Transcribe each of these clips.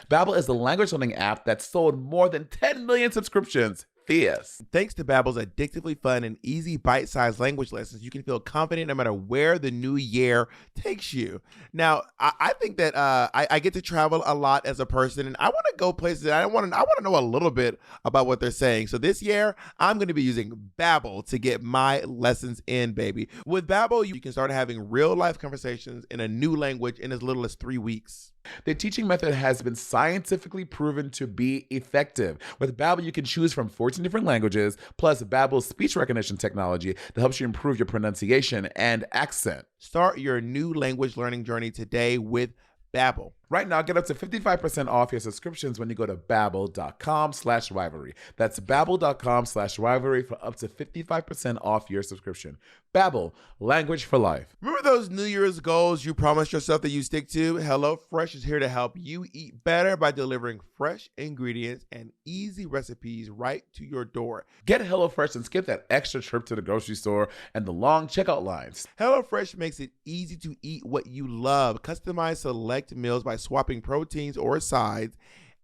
Babbel is the language learning app that's sold more than 10 million subscriptions. Fierce. Thanks to Babbel's addictively fun and easy bite-sized language lessons, you can feel confident no matter where the new year takes you. Now, I think that I get to travel a lot as a person, and I want to go places. I want to know a little bit about what they're saying. So this year, I'm going to be using Babbel to get my lessons in, baby. With Babbel, you can start having real-life conversations in a new language in as little as 3 weeks. The teaching method has been scientifically proven to be effective. With Babbel, you can choose from 14 different languages, plus Babbel's speech recognition technology that helps you improve your pronunciation and accent. Start your new language learning journey today with Babbel. Right now, get up to 55% off your subscriptions when you go to babbel.com/rivalry. That's babbel.com/rivalry for up to 55% off your subscription. Babbel, language for life. Remember those New Year's goals you promised yourself that you stick to? HelloFresh is here to help you eat better by delivering fresh ingredients and easy recipes right to your door. Get HelloFresh and skip that extra trip to the grocery store and the long checkout lines. HelloFresh makes it easy to eat what you love. Customize select meals by swapping proteins or sides,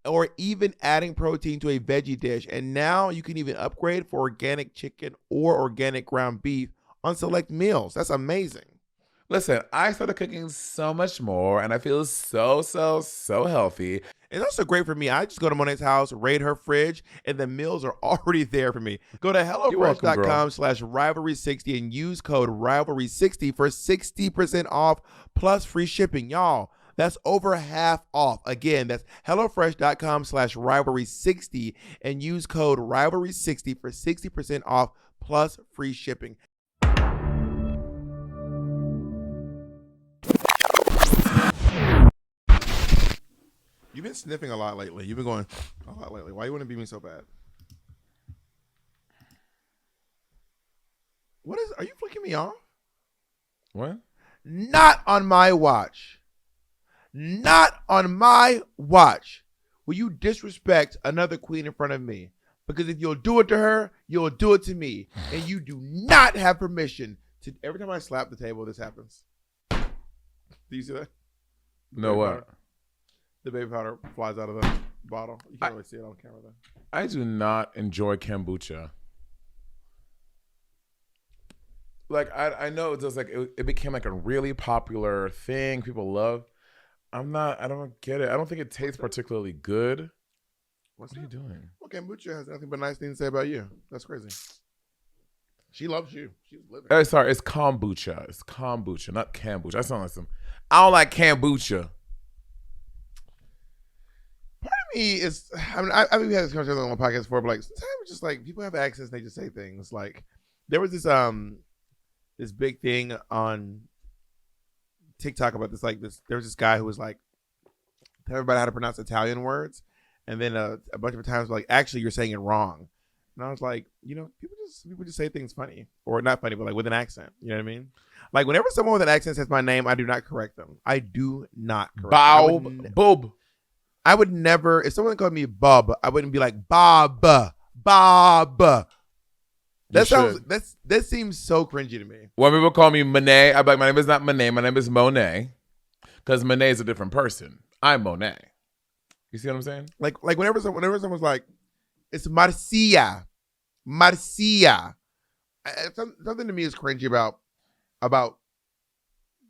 or even adding protein to a veggie dish. And now you can even upgrade for organic chicken or organic ground beef on select meals. That's amazing. Listen, I started cooking so much more, and I feel so healthy. It's also great for me. I just go to Monet's house, raid her fridge, and the meals are already there for me. Go to HelloFresh.com/rivalry60 and use code rivalry60 for 60% off plus free shipping. Y'all, that's over half off. Again, that's HelloFresh.com/rivalry60 and use code rivalry60 for 60% off plus free shipping. You've been sniffing a lot lately. You've been going a lot lately. Why you want to be me so bad? Are you flicking me off? What? Not on my watch. Not on my watch will you disrespect another queen in front of me. Because if you'll do it to her, you'll do it to me. And you do not have permission to. Every time I slap the table, this happens. Do you see that? No, what? The baby powder flies out of the bottle. You can't really see it on camera, though. I do not enjoy kombucha. Like, I know it's just like it became like a really popular thing people love. I don't get it. I don't think it tastes particularly good. What are you doing? Well, kombucha has nothing but nice things to say about you. That's crazy. She loves you. She's living. Hey, sorry, it's kombucha. It's kombucha, not kombucha. I sound like some. I don't like kombucha. Part of me is, I mean, we had this conversation on my podcast before, but like sometimes it's just like people have accents and they just say things. Like there was this big thing on TikTok about this. Like there was this guy who was like telling everybody how to pronounce Italian words, and then a bunch of times like actually you're saying it wrong. And I was like, people just say things funny, or not funny, but like with an accent. You know what I mean? Like whenever someone with an accent says my name, I do not correct them. I do not correct them. Bob. I would never, if someone called me Bob, I wouldn't be like Bob. That seems so cringy to me. When people call me Monet, I'm like, my name is not Monet, my name is Monet. Because Monet is a different person. I'm Monet. You see what I'm saying? Like whenever someone's like, it's Marcia. Something to me is cringy about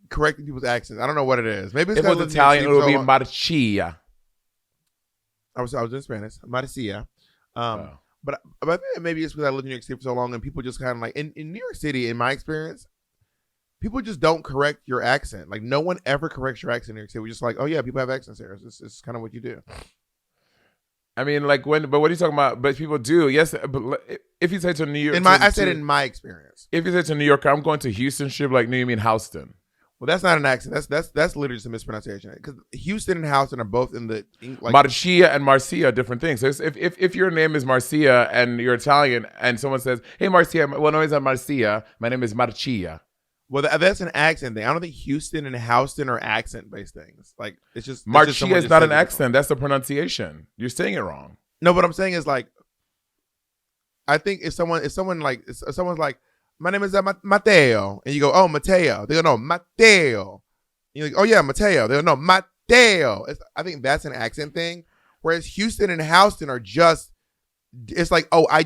correcting people's accents. I don't know what it is. Maybe it's if it was Italian, it would be Marcia. I was in Spanish, Marcia. But I think maybe it's because I lived in New York City for so long, and people just kind of like in New York City, in my experience, people just don't correct your accent. Like no one ever corrects your accent in New York City. We're just like, oh yeah, people have accents here. It's kind of what you do. I mean, like but what are you talking about? But people do, yes. But if you say to New York, I said in my experience. If you say to New York, I'm going to Houston, ship like, no, you mean Houston. Well, that's not an accent. That's literally just a mispronunciation. Because Houston and Houston are both in the like Marcia and Marcia are different things. So if your name is Marcia and you're Italian, and someone says, "Hey, Marcia," well, no, it's not Marcia. My name is Marcia. Well, that's an accent thing. I don't think Houston and Houston are accent-based things. Like it's just Marcia is not an accent. That's the pronunciation. You're saying it wrong. No, what I'm saying is like, I think if someone's like, my name is Mateo, and you go, oh, Mateo. They go, no, Mateo. And you're like, oh yeah, Mateo. They go, no, Mateo. Mateo. I think that's an accent thing. Whereas Houston and Houston are just, it's like, oh, I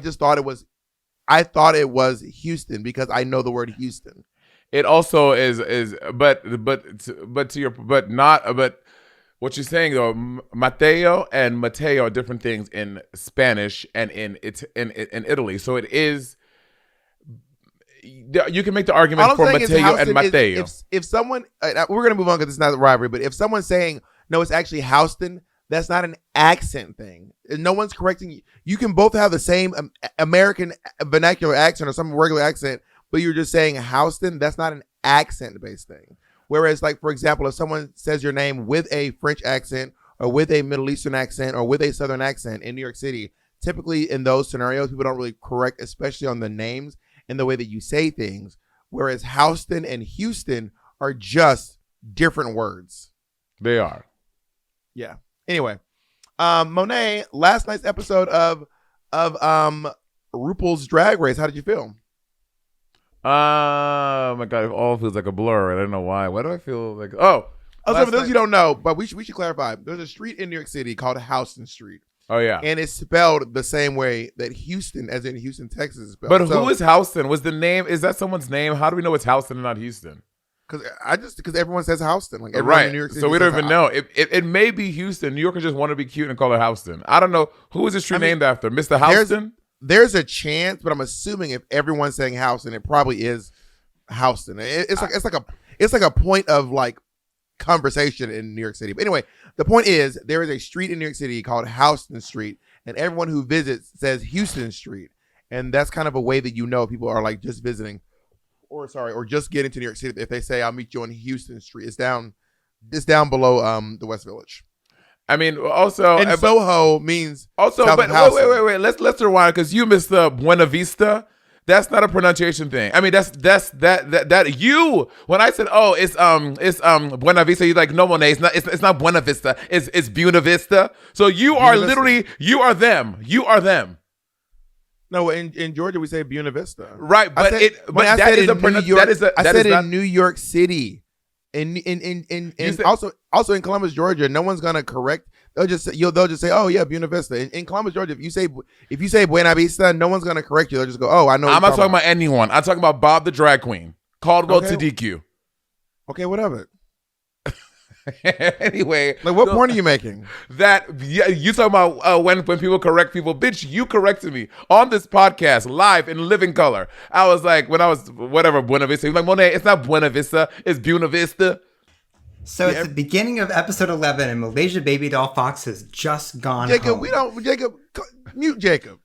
thought it was Houston because I know the word Houston. It also is, but what you're saying though, Mateo and Mateo are different things in Spanish and in Italy. So it is. You can make the argument for Mateo and Mateo. If someone, we're gonna move on because it's not a rivalry, but if someone's saying no, it's actually Houston. That's not an accent thing. No one's correcting you. You can both have the same American vernacular accent or some regular accent, but you're just saying Houston. That's not an accent-based thing. Whereas, like, for example, if someone says your name with a French accent or with a Middle Eastern accent or with a Southern accent in New York City, typically in those scenarios, people don't really correct, especially on the names and the way that you say things. Whereas Houston and Houston are just different words. They are. Yeah. Anyway, Monet, last night's episode of RuPaul's Drag Race. How did you feel? Oh my God, it all feels like a blur. I don't know why. Why do I feel like? Oh, for those who don't know, but we should clarify. There's a street in New York City called Houston Street. Oh yeah, and it's spelled the same way that Houston, as in Houston, Texas, is spelled. But who is Houston? Was the name? Is that someone's name? How do we know it's Houston and not Houston? Because everyone says Houston, like everyone in New York City. So we don't even know. It may be Houston. New Yorkers just want to be cute and call it Houston. I don't know who is this street named after, Mr. Houston. There's a chance, but I'm assuming if everyone's saying Houston, it probably is Houston. It's like a point of like conversation in New York City. But anyway, the point is there is a street in New York City called Houston Street, and everyone who visits says Houston Street, and that's kind of a way that you know people are like just visiting. Or just getting to New York City. If they say I'll meet you on Houston Street, it's down below the West Village. I mean, also, and Soho means also. But wait. Let's rewind because you missed the Buena Vista. That's not a pronunciation thing. I mean, that you when I said it's Buena Vista, you're like no Monet. It's not Buena Vista. It's Buena Vista. So you are literally you are them. No, in Georgia we say Buena Vista. Right, but I said in New York City. Also in Columbus, Georgia, no one's gonna correct. They'll just say, oh yeah, Buena Vista. In Columbus, Georgia, if you say Buena Vista, no one's gonna correct you. They'll just go, oh, I know. I'm not talking about anyone. I'm talking about Bob the drag queen, Caldwell Tadiki. Okay, whatever. Anyway, like what point are you making? You talking about when people correct people, bitch? You corrected me on this podcast live in living color. I was like, when I was whatever Buena Vista, you're like Monet, it's not Buena Vista, it's Buena Vista. So it's the beginning of episode 11, and Malaysia Baby Doll Fox has just gone home. Mute Jacob.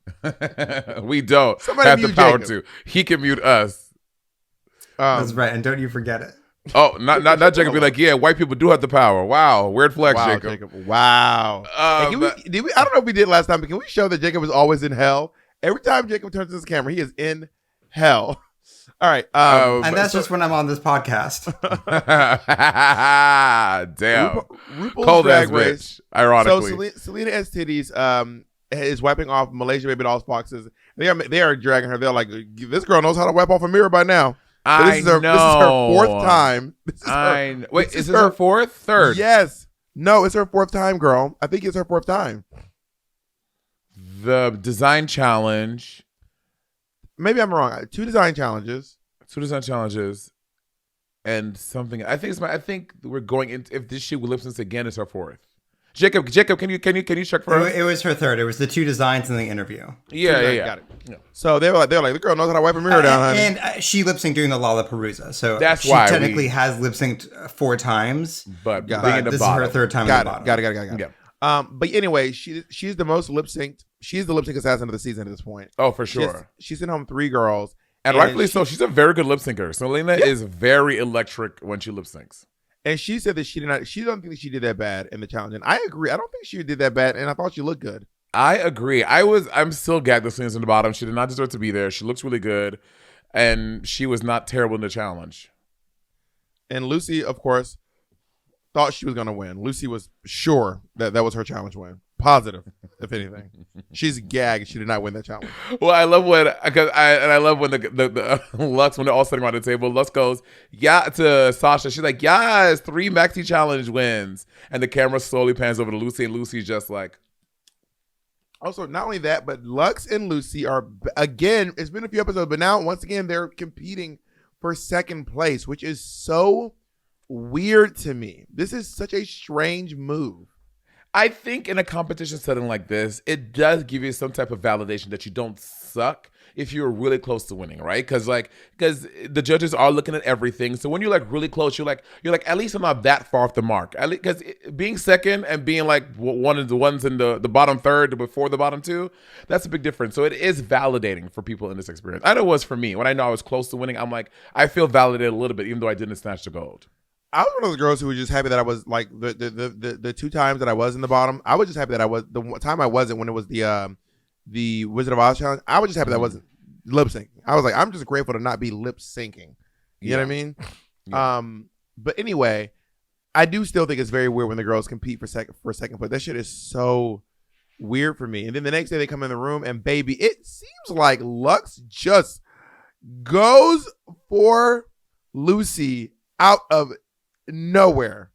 We don't Somebody have the power Jacob. to. He can mute us. That's right, and don't you forget it. Oh, not Jacob. Be like, yeah, white people do have the power. Wow, weird flex, Jacob. Wow. I don't know if we did last time, but can we show that Jacob is always in hell? Every time Jacob turns to his camera, he is in hell. All right. And that's just when I'm on this podcast. Damn. RuPaul's Cold Drag ass Race. bitch. Ironically. So Selena S. Titties is wiping off Malaysia Baby Doll's foxes. They are dragging her. They're like, this girl knows how to wipe off a mirror by now. This is her fourth time. Wait, is this her fourth? Third? Yes. No, it's her fourth time, girl. I think it's her fourth time. The design challenge. Maybe I'm wrong. Two design challenges. And something. I think we're going into, if this shit will lip sync again, it's her fourth. Jacob, can you check for us? It was her third. It was the two designs in the interview. Yeah. Got it. Yeah. So they were like, the girl knows how to wipe a mirror down, honey. And she lip synced during the Lollapalooza, so that's she why technically has lip synced 4 times. But this is her third time. Got it. Yeah. But anyway, she's the most lip synced. She's the lip sync assassin of the season at this point. Oh, for sure. She's sent home 3 girls, and rightfully so. She's a very good lip syncer. Selena is very electric when she lip syncs. And she said that she don't think she did that bad in the challenge. And I agree. I don't think she did that bad. And I thought she looked good. I agree. I'm still gagged that Selena's in the bottom. She did not deserve to be there. She looks really good. And she was not terrible in the challenge. And Lucy, of course, thought she was going to win. Lucy was sure that was her challenge win. Positive, if anything. She's gagged. She did not win that challenge. Well, I love when I love when the Lux, when they're all sitting around the table, Lux goes, yeah, to Sasha. She's like, yes, 3 maxi challenge wins. And the camera slowly pans over to Lucy, and Lucy's just like. Also, not only that, but Lux and Lucy are, again, it's been a few episodes, but now, once again, they're competing for second place, which is so weird to me. This is such a strange move. I think in a competition setting like this, it does give you some type of validation that you don't suck if you're really close to winning, right? Because the judges are looking at everything. So when you're like really close, you're like at least I'm not that far off the mark. Because being second and being like one of the ones in the bottom third before the bottom 2, that's a big difference. So it is validating for people in this experience. I know it was for me. When I know I was close to winning, I'm like, I feel validated a little bit, even though I didn't snatch the gold. I was one of those girls who was just happy that I was like the 2 times that I was in the bottom. I was just happy that I was the time I wasn't, when it was the Wizard of Oz challenge. I was just happy that I wasn't lip syncing. I was like, I'm just grateful to not be lip syncing. You know what I mean? Yeah. But anyway, I do still think it's very weird when the girls compete for second place. That shit is so weird for me. And then the next day they come in the room and baby, it seems like Lux just goes for Lucy out of nowhere,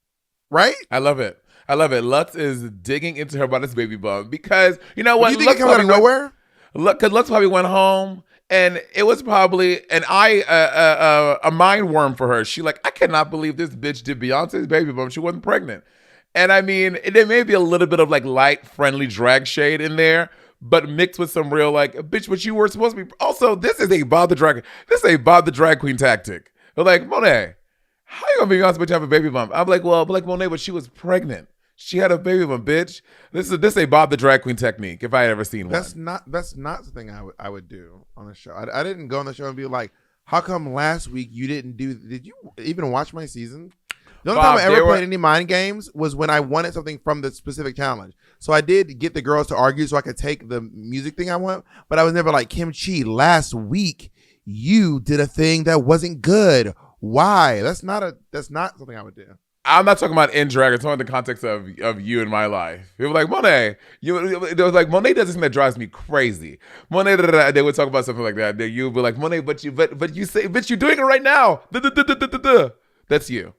right? I love it. Lux is digging into her about this baby bump because you know what? You think it comes out of nowhere? Because Lux probably went home and it was probably a mind worm for her. She like, I cannot believe this bitch did Beyonce's baby bump. She wasn't pregnant. And I mean, there may be a little bit of like light, friendly drag shade in there, but mixed with some real like, bitch, what you were supposed to be. Also, this is a Bob the Drag Queen tactic. They're like, Monet, how you gonna be Beyonce but you have a baby bump? I'm like, well, like Monet, but she was pregnant. She had a baby bump, bitch. This is a Bob the Drag Queen technique, if I had ever seen one. That's not something I would do on the show. I didn't go on the show and be like, how come last week you didn't do? Did you even watch my season? The only time I ever played any mind games was when I wanted something from the specific challenge. So I did get the girls to argue so I could take the music thing I want, but I was never like, Kim Chi, last week you did a thing that wasn't good. Why? That's not something I would do. I'm not talking about in drag. I'm talking in the context of you in my life. People were like, Monet. There was like, Monet does this thing that drives me crazy. Monet, they would talk about something like that. You would be like, Monet, but you say, bitch, you're doing it right now. That's you.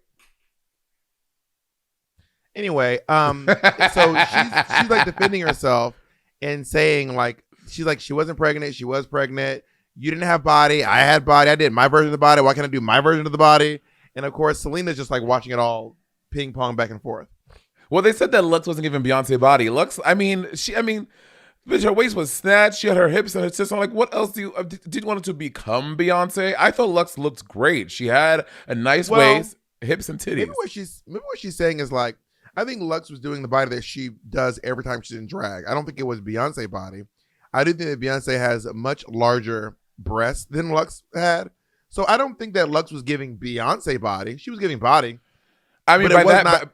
Anyway, so she's like defending herself and saying like, she's like, she wasn't pregnant. She was pregnant. You didn't have body. I had body. I did my version of the body. Why can't I do my version of the body? And of course, Selena's just like watching it all ping pong back and forth. Well, they said that Lux wasn't giving Beyonce body. Lux, bitch, her waist was snatched. She had her hips and her tits on. Like, what else did you want it to become Beyonce? I thought Lux looked great. She had a nice waist, hips, and titties. Maybe what she's saying is like, I think Lux was doing the body that she does every time she's in drag. I don't think it was Beyonce body. I do think that Beyonce has a much larger breasts than Lux had. So I don't think that Lux was giving Beyonce body. She was giving body. I mean, but it was not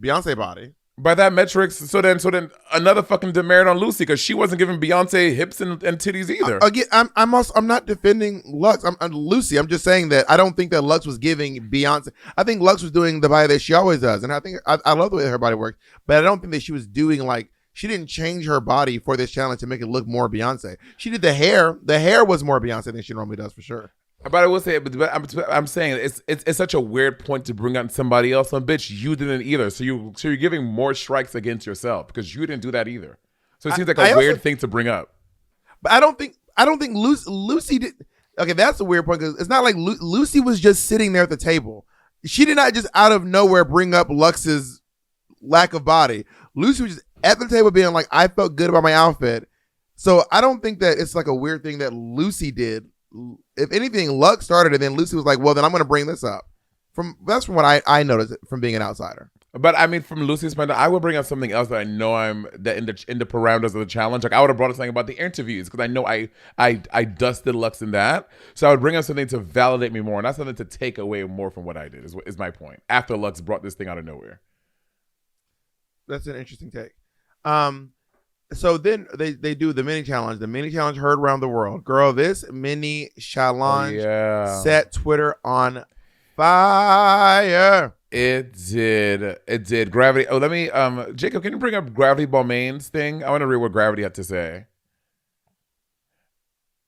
Beyonce body. By that metrics, so then another fucking demerit on Lucy because she wasn't giving Beyonce hips and titties either. Again, I'm not defending Lux. I'm Lucy. I'm just saying that I don't think that Lux was giving Beyonce. I think Lux was doing the body that she always does, and I think I love the way her body works. But I don't think that she was doing like, she didn't change her body for this challenge to make it look more Beyonce. She did the hair. The hair was more Beyonce than she normally does for sure. But I will say, but I'm saying it's such a weird point to bring on somebody else. And bitch, you didn't either. So you're giving more strikes against yourself because you didn't do that either. So it seems like a weird thing to bring up. But I don't think Lucy did. Okay, that's a weird point because it's not like Lucy was just sitting there at the table. She did not just out of nowhere bring up Lux's lack of body. Lucy was just at the table being like, I felt good about my outfit. So I don't think that it's like a weird thing that Lucy did. If anything, Lux started it, then Lucy was like, well, then I'm going to bring this up. That's from what I noticed from being an outsider. But I mean, from Lucy's point, I would bring up something else that I know in the parameters of the challenge. Like I would have brought up something about the interviews because I know I dusted Lux in that. So I would bring up something to validate me more, not something to take away more from what I did. Is my point. After Lux brought this thing out of nowhere. That's an interesting take. So then they do the mini challenge. The mini challenge heard around the world. Girl, this mini challenge set Twitter on fire. It did. It did. Gravity. Oh, let me. Jacob, can you bring up Gravity Balmain's thing? I want to read what Gravity had to say.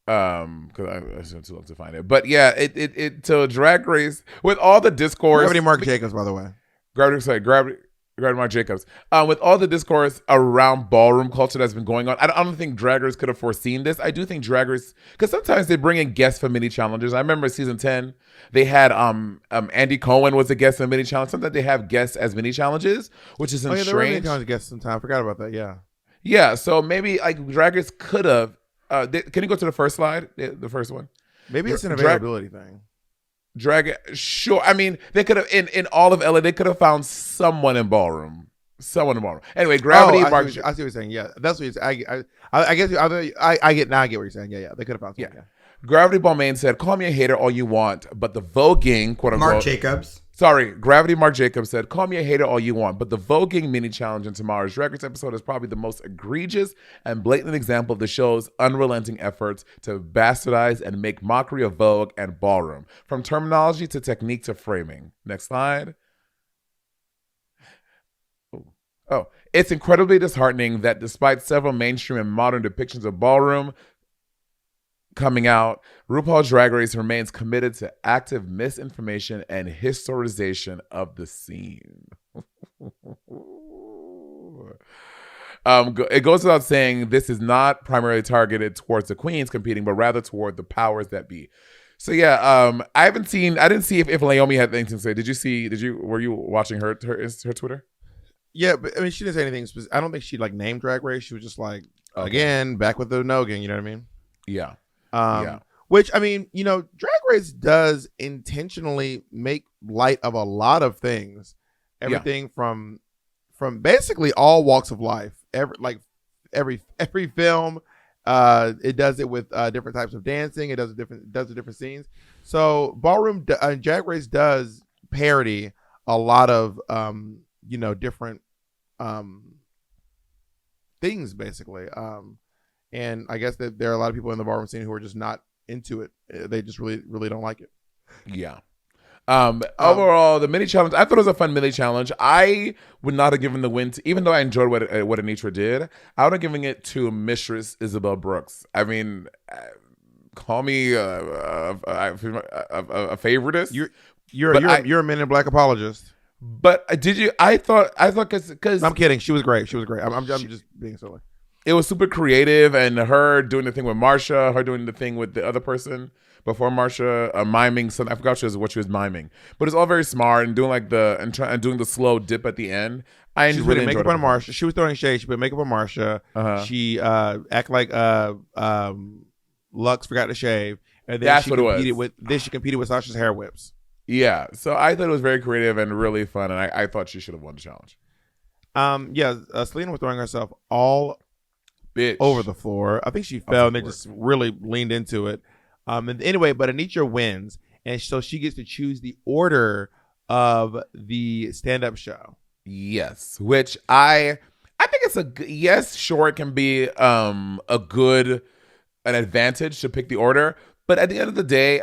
Because I spent too long to find it. But yeah, it so Drag Race with all the discourse. Gravity Mark Jacobs, by the way. Gravity Mark Jacobs. With all the discourse around ballroom culture that's been going on, I don't think Drag Race could have foreseen this. I do think Drag Race, because sometimes they bring in guests for mini challenges. I remember season 10, they had Andy Cohen was a guest in mini challenge. Sometimes they have guests as mini challenges, which is strange. There were mini challenge guests sometimes. I forgot about that. Yeah. Yeah. So maybe like Drag Race could have. Can you go to the first slide? The first one. Maybe it's an availability thing. Sure. I mean, they could have in all of LA. They could have found someone in ballroom. Anyway, Gravity. I see what you're saying. Yeah, that's what you're saying. I guess I get now. I get what you're saying. Yeah. They could have found someone. Yeah. Gravity Balmain said, "Call me a hater all you want, but the voguing, quote unquote." Mark Jacobs. Sorry, Gravity Mark Jacobs said, "Call me a hater all you want, but the voguing mini challenge in tomorrow's Drag Race episode is probably the most egregious and blatant example of the show's unrelenting efforts to bastardize and make mockery of Vogue and ballroom, from terminology to technique to framing." Next slide. Oh, it's incredibly disheartening that despite several mainstream and modern depictions of ballroom coming out, RuPaul's Drag Race remains committed to active misinformation and historization of the scene. It goes without saying this is not primarily targeted towards the queens competing, but rather toward the powers that be. So yeah, I didn't see if Naomi had anything to say. Were you watching her Twitter? Yeah, but I mean, she didn't say anything. I don't think she like named Drag Race. She was just like, again, back with the Noggin. You know what I mean? Yeah. Which, I mean, Drag Race does intentionally make light of a lot of things. Everything from basically all walks of life. Every film, it does it with different types of dancing. It does the different scenes. So ballroom Drag Race does parody a lot of different things basically. And I guess that there are a lot of people in the ballroom scene who are just not into it. They just really, really don't like it. Yeah. Overall, the mini challenge, I thought it was a fun mini challenge. I would not have given the win to, even though I enjoyed what Anitra did, I would have given it to Mistress Isabel Brooks. I mean, call me a favoritist. You're a Men in Black apologist. But did you? I thought because I'm kidding. She was great. I'm just being silly. It was super creative, and her doing the thing with Marsha, her doing the thing with the other person before Marsha, miming some. I forgot what she was miming, but it's all very smart and doing like doing the slow dip at the end. I She's really putting enjoyed makeup on Marsha. She was throwing shade. She put makeup on Marsha. Uh-huh. She act like Lux forgot to shave, and then That's she what it was. competed with Sasha's hair whips. Yeah, so I thought it was very creative and really fun, and I thought she should have won the challenge. Selena was throwing herself all over the floor. I think she fell and they just really leaned into it. And anyway, but Anitra wins, and so she gets to choose the order of the stand-up show. Yes, which I think it's yes, sure, it can be an advantage to pick the order, but at the end of the day,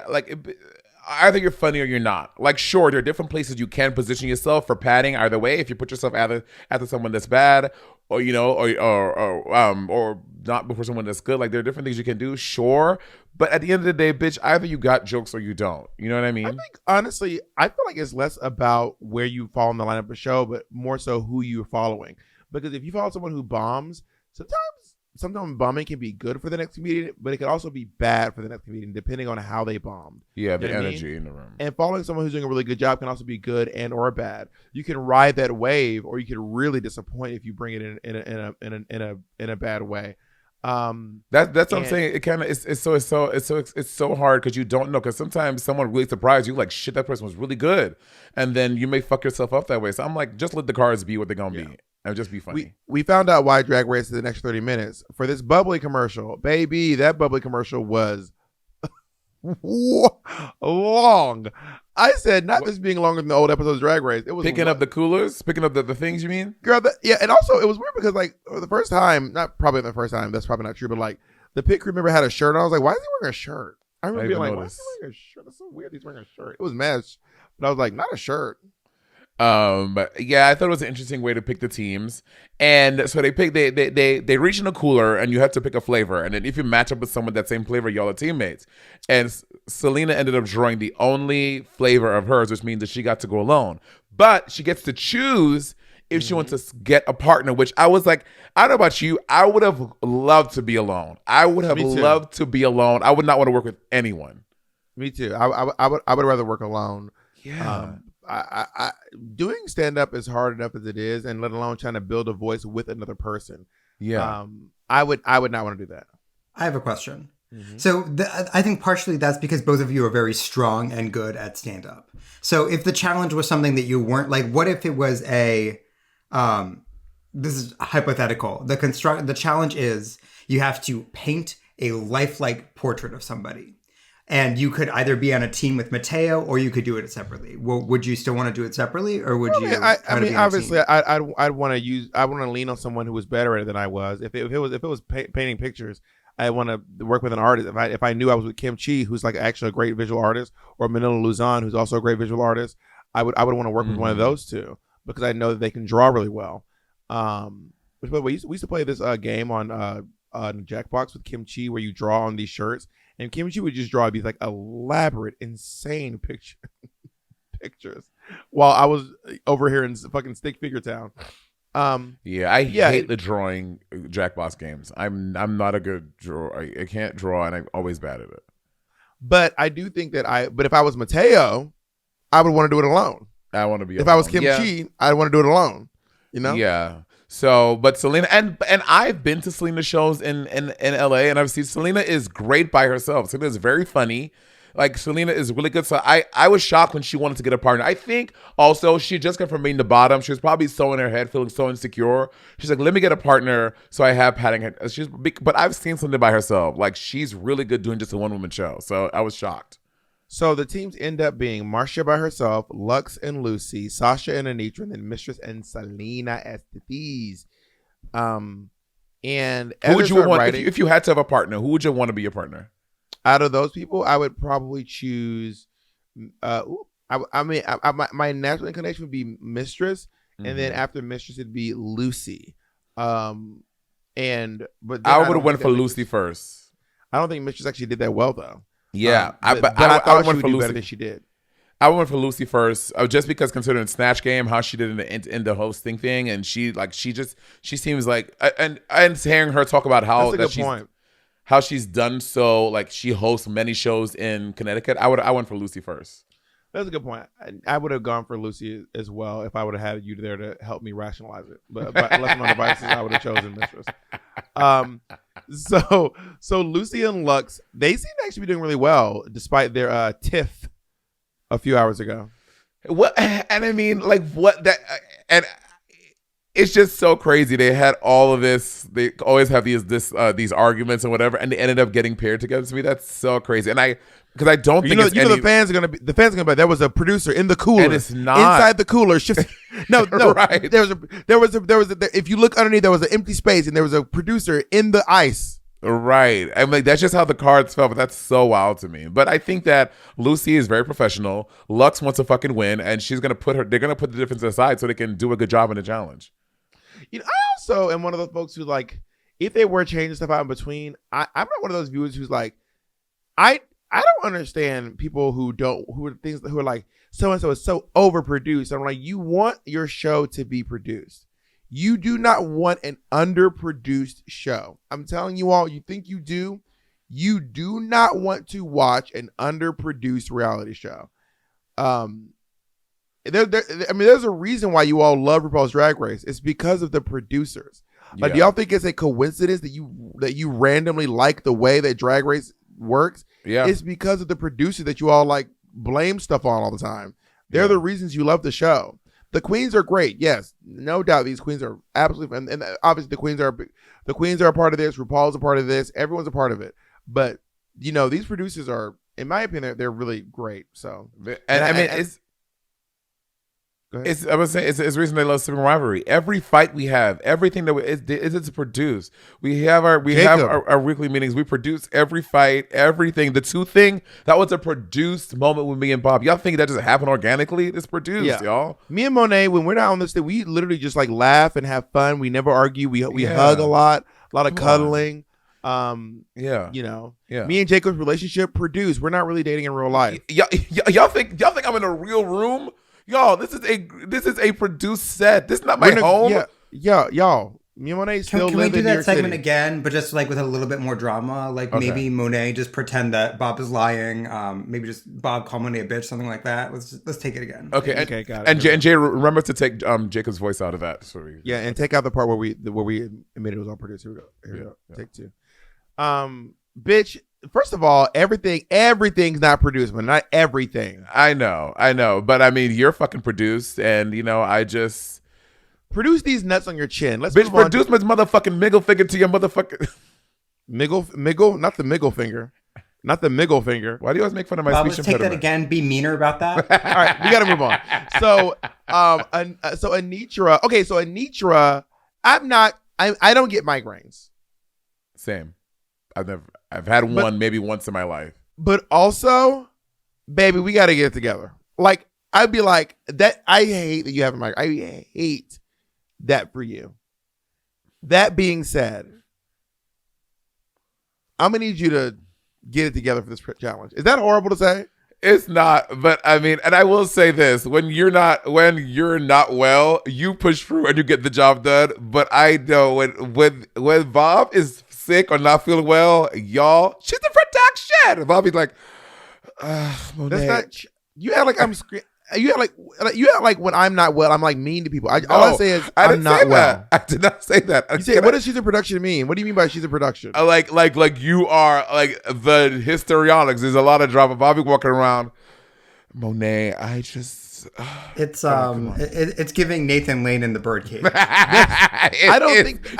either you're funny or you're not. Like, sure, there are different places you can position yourself for padding either way. If you put yourself after someone that's bad, or or not before someone that's good, like there are different things you can do. Sure, but at the end of the day, bitch, either you got jokes or you don't. You know what I mean? I think honestly, I feel like it's less about where you fall in the lineup of the show, but more so who you're following. Because if you follow someone who bombs, sometimes bombing can be good for the next comedian, but it can also be bad for the next comedian depending on how they bombed. Yeah, the energy in the room. And following someone who's doing a really good job can also be good and or bad. You can ride that wave, or you can really disappoint if you bring it in a bad way. That's what I'm saying. It kind of it's so hard because you don't know, because sometimes someone really surprised you, like, shit, that person was really good, and then you may fuck yourself up that way. So I'm like, just let the cards be what they're gonna be. And just be funny. We found out why Drag Race is the next 30 minutes for this bubbly commercial. Baby, that bubbly commercial was long. I said not just being longer than the old episodes of Drag Race. It was picking up the coolers, picking up the things, you mean? Girl, and also it was weird because like the first time, that's probably not true, but like the pit crew member had a shirt on. I was like, why is he wearing a shirt? I remember being like, why is he wearing a shirt? That's so weird. He's wearing a shirt. It was mess, but I was like, not a shirt. But yeah, I thought it was an interesting way to pick the teams. And so they reach in a cooler and you have to pick a flavor. And then if you match up with someone that same flavor, y'all are teammates. And Selena ended up drawing the only flavor of hers, which means that she got to go alone. But she gets to choose if she wants to get a partner, which I was like, I don't know about you, I would have loved to be alone. I would have loved to be alone. I would not want to work with anyone. Me too. I would rather work alone. Yeah. I doing stand up is hard enough as it is, and let alone trying to build a voice with another person. Yeah. I would not want to do that. I have a question. So I think partially that's because both of you are very strong and good at stand up. So if the challenge was something that you weren't, like, what if it was a this is hypothetical. The challenge is you have to paint a lifelike portrait of somebody. And you could either be on a team with Mateo, or you could do it separately. Well, would you still want to do it separately, or would you? I mean, obviously, I'd want to lean on someone who was better at it than I was. If it was painting pictures, I want to work with an artist. If I knew I was with Kim Chi, who's like actually a great visual artist, or Manila Luzon, who's also a great visual artist, I would want to work with one of those two because I know that they can draw really well. Which, by the way, we used to play this game on Jackbox with Kim Chi, where you draw on these shirts. And Kim Chi would just draw these like elaborate, insane pictures while I was over here in fucking Stick Figure Town. I hate the drawing Jackbox games. I'm not a good drawer. I can't draw, and I'm always bad at it. But I do think that but if I was Mateo, I would want to do it alone. I want to be. If I was Kim Chi, I'd want to do it alone. You know? Yeah. So, but Selena and I've been to Selena shows in LA, and I've seen Selena is great by herself. Selena is very funny. Like, Selena is really good. So I was shocked when she wanted to get a partner. I think also she just got from being the bottom. She was probably so in her head, feeling so insecure. She's like, let me get a partner so I have padding. But I've seen Selena by herself. Like, she's really good doing just a one-woman show. So I was shocked. So the teams end up being Marcia by herself, Lux and Lucy, Sasha and Anitra, and then Mistress and Selena as the thieves. And who would you want if you had to have a partner? Who would you want to be your partner? Out of those people, I would probably choose. My natural inclination would be Mistress, and then after Mistress, it'd be Lucy. But I would have went for Lucy first. I don't think Mistress actually did that well though. Yeah, but I thought she would do better than she did. I went for Lucy first, just because considering Snatch Game, how she did in the hosting thing, and she seems like, and hearing her talk about how how she's done so, like she hosts many shows in Connecticut. I went for Lucy first. That's a good point. I would have gone for Lucy as well if I would have had you there to help me rationalize it. But left on devices, I would have chosen Mistress. So Lucy and Lux, they seem to actually be doing really well despite their tiff a few hours ago. What? And I mean, like, what that and it's just so crazy. They had all of this. They always have these arguments and whatever, and they ended up getting paired together. To me, that's so crazy. And because I don't think the fans are gonna be there was a producer in the cooler, and it's not inside the cooler. No, right. There was a if you look underneath, there was an empty space, and there was a producer in the ice. Right. I'm like, that's just how the cards fell, but that's so wild to me. But I think that Lucy is very professional. Lux wants to fucking win, and they're gonna put the difference aside so they can do a good job in the challenge. I also am one of those folks who, like, if they were changing stuff out in between, I'm not one of those viewers who's like, I don't understand people who are like, so and so is so overproduced. I'm like, you want your show to be produced. You do not want an underproduced show. I'm telling you all, you think you do. You do not want to watch an underproduced reality show. There's a reason why you all love RuPaul's Drag Race. It's because of the producers. Like, do y'all think it's a coincidence that you randomly like the way that Drag Race works? Yeah, it's because of the producer that you all like blame stuff on all the time. They're the reasons you love the show. The queens are great, yes, no doubt. These queens are absolutely, and obviously the queens are a part of this. RuPaul's a part of this. Everyone's a part of it. But these producers are, in my opinion, they're really great. So, Go ahead. I was saying it's the reason they love Sibling rivalry. Every fight we have, everything that it's produced. We have our weekly meetings. We produce every fight, everything. The two thing that was a produced moment with me and Bob. Y'all think that just happened organically? It's produced, y'all. Me and Monet, when we're not on this thing, we literally just like laugh and have fun. We never argue. We hug a lot of cuddling. You know, me and Jacob's relationship produced. We're not really dating in real life. Y'all think I'm in a real room? Y'all, this is a produced set. This is not my home. Y'all. Me and Monet still Can live we do in that New segment City. again, but just like with a little bit more drama? Like maybe Monet just pretend that Bob is lying. Maybe just Bob call Monet a bitch, something like that. Let's take it again. Okay, got it. And Jay, remember to take Jacob's voice out of that. Sorry. Yeah, and take out the part where we admitted it was all produced. Here we go. Take 2. Bitch. First of all, everything's not produced, but not everything. I know. But I mean, you're fucking produced, and I just produce these nuts on your chin. Let's bitch produce my motherfucking middle finger to your motherfucking miggle, not the middle finger. Not the middle finger. Why do you always make fun of my Bob, speech let's take impediment? that again. Be meaner about that. All right, we got to move on. So, so Anitra. Okay, so Anitra. I don't get migraines. Same. I've had one maybe once in my life. But also, baby, we got to get it together. Like, I'd be like, that. I hate that you have a migraine. I hate that for you. That being said, I'm going to need you to get it together for this challenge. Is that horrible to say? It's not, but I mean, and I will say this: when you're not well, you push through and you get the job done. But I know when Bob is sick or not feeling well, y'all, she's the production. Bobby's like, Monet. That's not. You act like I'm screaming. You act like when I'm not well, I'm like mean to people. All I say is I'm not well. I did not say that. You say, what does she's in production mean? What do you mean by she's in production? Like you are like the histrionics. There's a lot of drama. Bobby walking around. Monet, I just. It's giving Nathan Lane in the Birdcage. I don't think.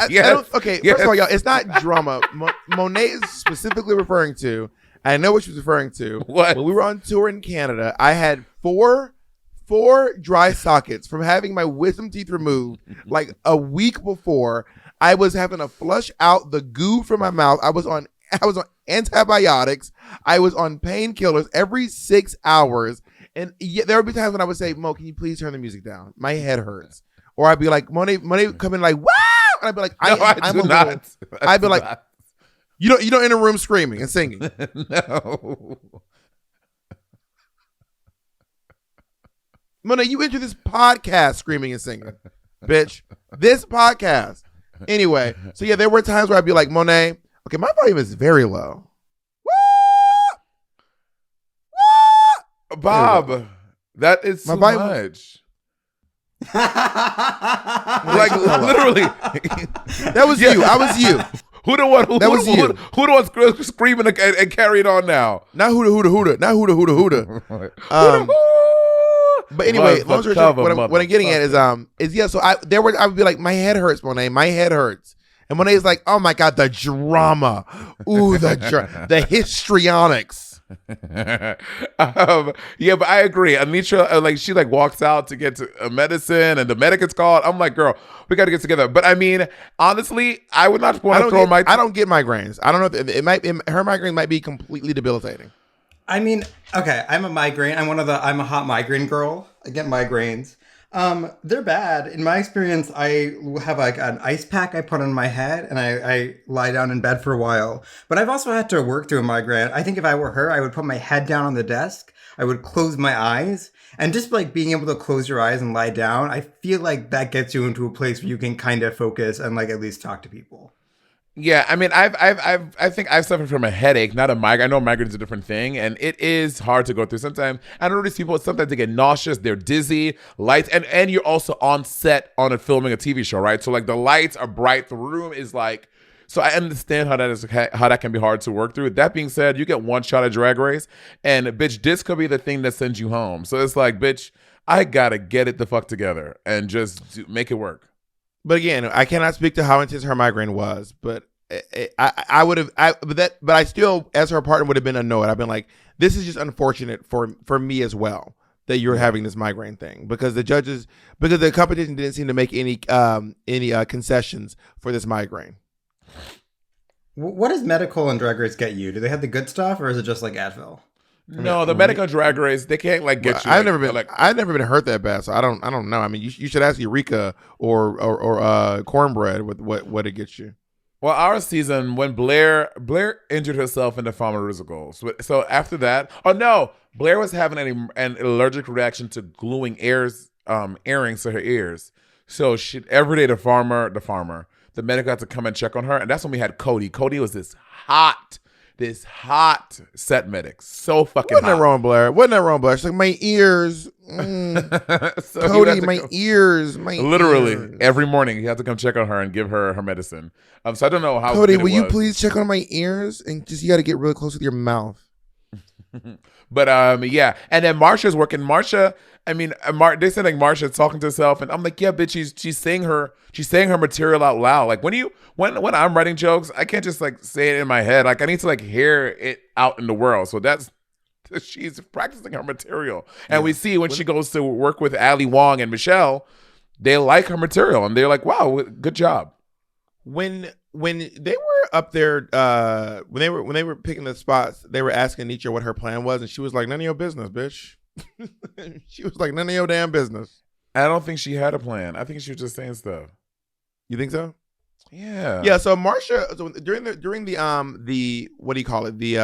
Okay, first of all, y'all, it's not drama. Monet is specifically referring to. I know what she was referring to. What? When we were on tour in Canada, I had four dry sockets from having my wisdom teeth removed like a week before. I was having to flush out the goo from my mouth. I was on antibiotics. I was on painkillers every 6 hours. And there would be times when I would say, Mo, can you please turn the music down? My head hurts. Or I'd be like, Monet come in like, wow! And I'd be like, I'd be like, you don't in a room screaming and singing. No. Monet, you enter this podcast screaming and singing, bitch. This podcast. Anyway, so yeah, there were times where I'd be like, Monet, okay, my volume is very low. Bob, that is too much. Like literally, that was you. I was you. Who the one screaming and carrying on now? Not Huda. Not Huda. But anyway, long story short, what I'm getting at is yeah. So I would be like, my head hurts, Monet. My head hurts, and Monet's like, oh my god, the drama, ooh, the histrionics. Yeah, but I agree. Anitra, she walks out to get to medicine, and the medic is called. I'm like, girl, we got to get together. But I mean, honestly, I would not want to throw my. I don't get migraines. I don't know if her migraine might be completely debilitating. I mean, okay, I'm a I'm a hot migraine girl. I get migraines. They're bad. In my experience, I have an ice pack I put on my head and I lie down in bed for a while. But I've also had to work through a migraine. I think if I were her, I would put my head down on the desk. I would close my eyes, and just being able to close your eyes and lie down, I feel like that gets you into a place where you can kind of focus and at least talk to people. Yeah, I mean, I think I've suffered from a headache, not a migraine. I know migraine is a different thing, and it is hard to go through. Sometimes I know these people. Sometimes they get nauseous, they're dizzy, lights, and you're also on set on filming a TV show, right? So the lights are bright, the room is So I understand how that can be hard to work through. That being said, you get one shot at Drag Race, and bitch, this could be the thing that sends you home. So it's bitch, I gotta get it the fuck together and just make it work. But again, I cannot speak to how intense her migraine was, but I would have, but I still, as her partner, would have been annoyed. I've been like, this is just unfortunate for me as well, that you're having this migraine thing because the competition didn't seem to make any concessions for this migraine. What does medical and Drag Race get you? Do they have the good stuff, or is it just like Advil? No, the medical Drag Race, they can't like get you. I've never been hurt that bad, so I don't know. I mean, you should ask Eureka or Cornbread what it gets you. Well, our season when Blair injured herself in the pharmaceutical. So after that, Blair was having an allergic reaction to gluing earrings to her ears. So every day the medical had to come and check on her, and that's when we had Cody. Cody was this hot set medic. So fucking Wasn't hot. that wrong, Blair? She's like, my ears. So Cody, my ears. Literally, every morning he had to come check on her and give her her medicine. So I don't know how. Cody, will you please check on my ears? And you got to get really close with your mouth. But yeah. And then Marsha's working. Marsha, I mean, they said like Marsha's talking to herself, and I'm like, yeah, bitch, she's saying her material out loud. Like when I'm writing jokes, I can't just like say it in my head. Like I need to like hear it out in the world. So she's practicing her material. And we see when she goes to work with Ali Wong and Michelle, they like her material and they're like, wow, good job. When they were up there, when they were picking the spots, they were asking Nietzsche what her plan was, and she was like, none of your business, bitch. She was like, none of your damn business. I don't think she had a plan. I think she was just saying stuff. You think so? Yeah. Yeah. So Marsha, during the what do you call it? The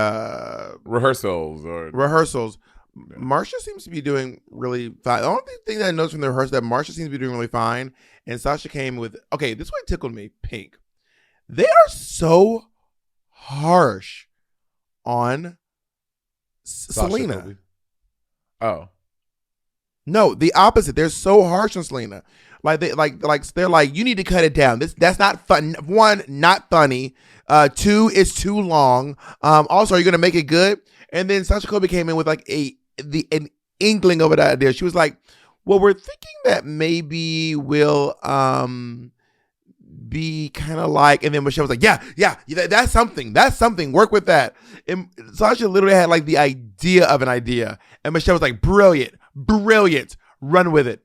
rehearsals. Yeah. Marsha seems to be doing really fine. The only thing that I noticed from the rehearsal that Marsha seems to be doing really fine, and Sasha came with, okay, this one tickled me, Pink. They are so harsh on Selena. Oh. No, the opposite. They're so harsh on Selena. Like they're like, you need to cut it down. That's not fun. One, not funny. Two, it's too long. Also, are you gonna make it good? And then Sasha Colby came in with like an inkling of an idea. She was like, well, we're thinking that maybe we'll be kind of like, and then Michelle was like, yeah, that's something. Work with that. And Sasha literally had like the idea of an idea, and Michelle was like, brilliant, run with it.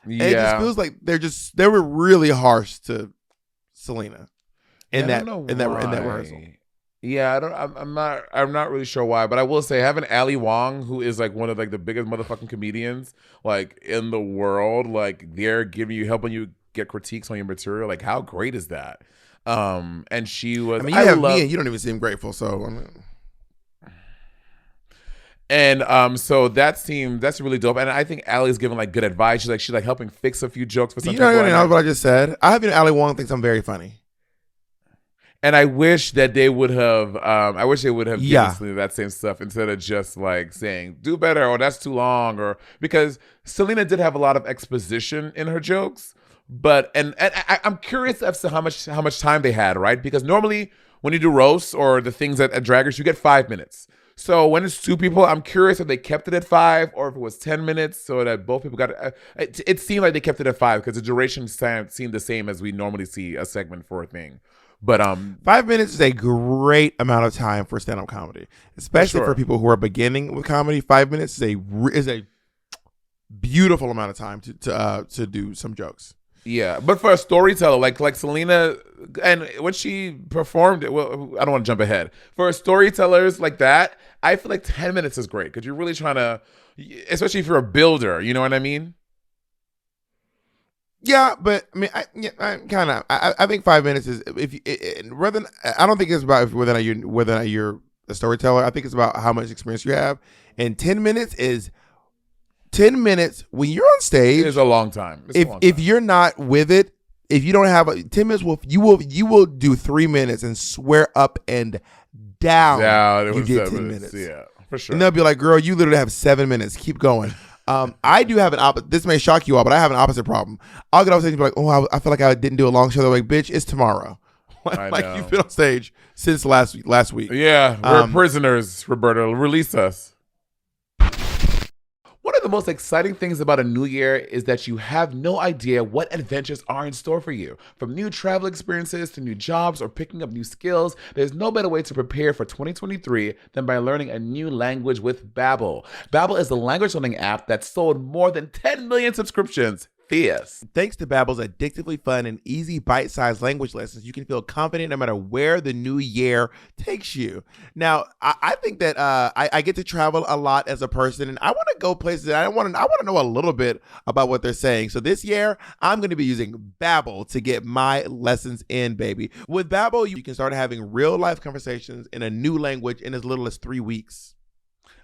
Yeah. And it just feels like they were really harsh to Selena in that rehearsal. Yeah, I'm not really sure why, but I will say having Ali Wong, who is like one of like the biggest motherfucking comedians like in the world, like they're helping you get critiques on your material. Like how great is that? And she was. I mean, you have me, and you don't even seem grateful. So. And so that's really dope. And I think Allie's giving like good advice. She's like helping fix a few jokes for some people. You know what I just said? I have Ali Wong thinks I'm very funny. And I wish that they would have. I wish they would have given Selena that same stuff instead of just like saying "do better" or "that's too long," or because Selena did have a lot of exposition in her jokes. But and I'm curious as to how much time they had, right? Because normally when you do roasts or the things at Drag Race, you get 5 minutes. So when it's two people, I'm curious if they kept it at 5 or if it was 10 minutes so that both people got it. It seemed like they kept it at 5 because the duration seemed the same as we normally see a segment for a thing. But 5 minutes is a great amount of time for stand-up comedy, especially for people who are beginning with comedy. 5 minutes is a beautiful amount of time to do some jokes. Yeah, but for a storyteller like Selena, and when she performed, well, I don't want to jump ahead. For storytellers like that, I feel like 10 minutes is great because you're really trying to, especially if you're a builder, you know what I mean? Yeah, but I mean, I think 5 minutes is rather than, I don't think it's about whether or not you're a storyteller. I think it's about how much experience you have, and 10 minutes is. 10 minutes when you're on stage is a long time. If you're not with it, if you don't have 10 minutes, you will do 3 minutes and swear up and down. Yeah, you did 10 minutes. Yeah, for sure. And they'll be like, "Girl, you literally have 7 minutes. Keep going." I do have an opposite. This may shock you all, but I have an opposite problem. I'll get off stage and be like, "Oh, I feel like I didn't do a long show." They're like, "Bitch, it's tomorrow." Like you've been on stage since last week. Yeah, we're prisoners. Roberta, release us. One of the most exciting things about a new year is that you have no idea what adventures are in store for you. From new travel experiences to new jobs or picking up new skills, there's no better way to prepare for 2023 than by learning a new language with Babbel. Babbel is the language learning app that sold more than 10 million subscriptions. Fierce. Thanks to Babbel's addictively fun and easy bite-sized language lessons, you can feel confident no matter where the new year takes you. Now, I think that I get to travel a lot as a person, and I want to go places. I want to know a little bit about what they're saying. So this year, I'm going to be using Babbel to get my lessons in, baby. With Babbel, you can start having real-life conversations in a new language in as little as 3 weeks.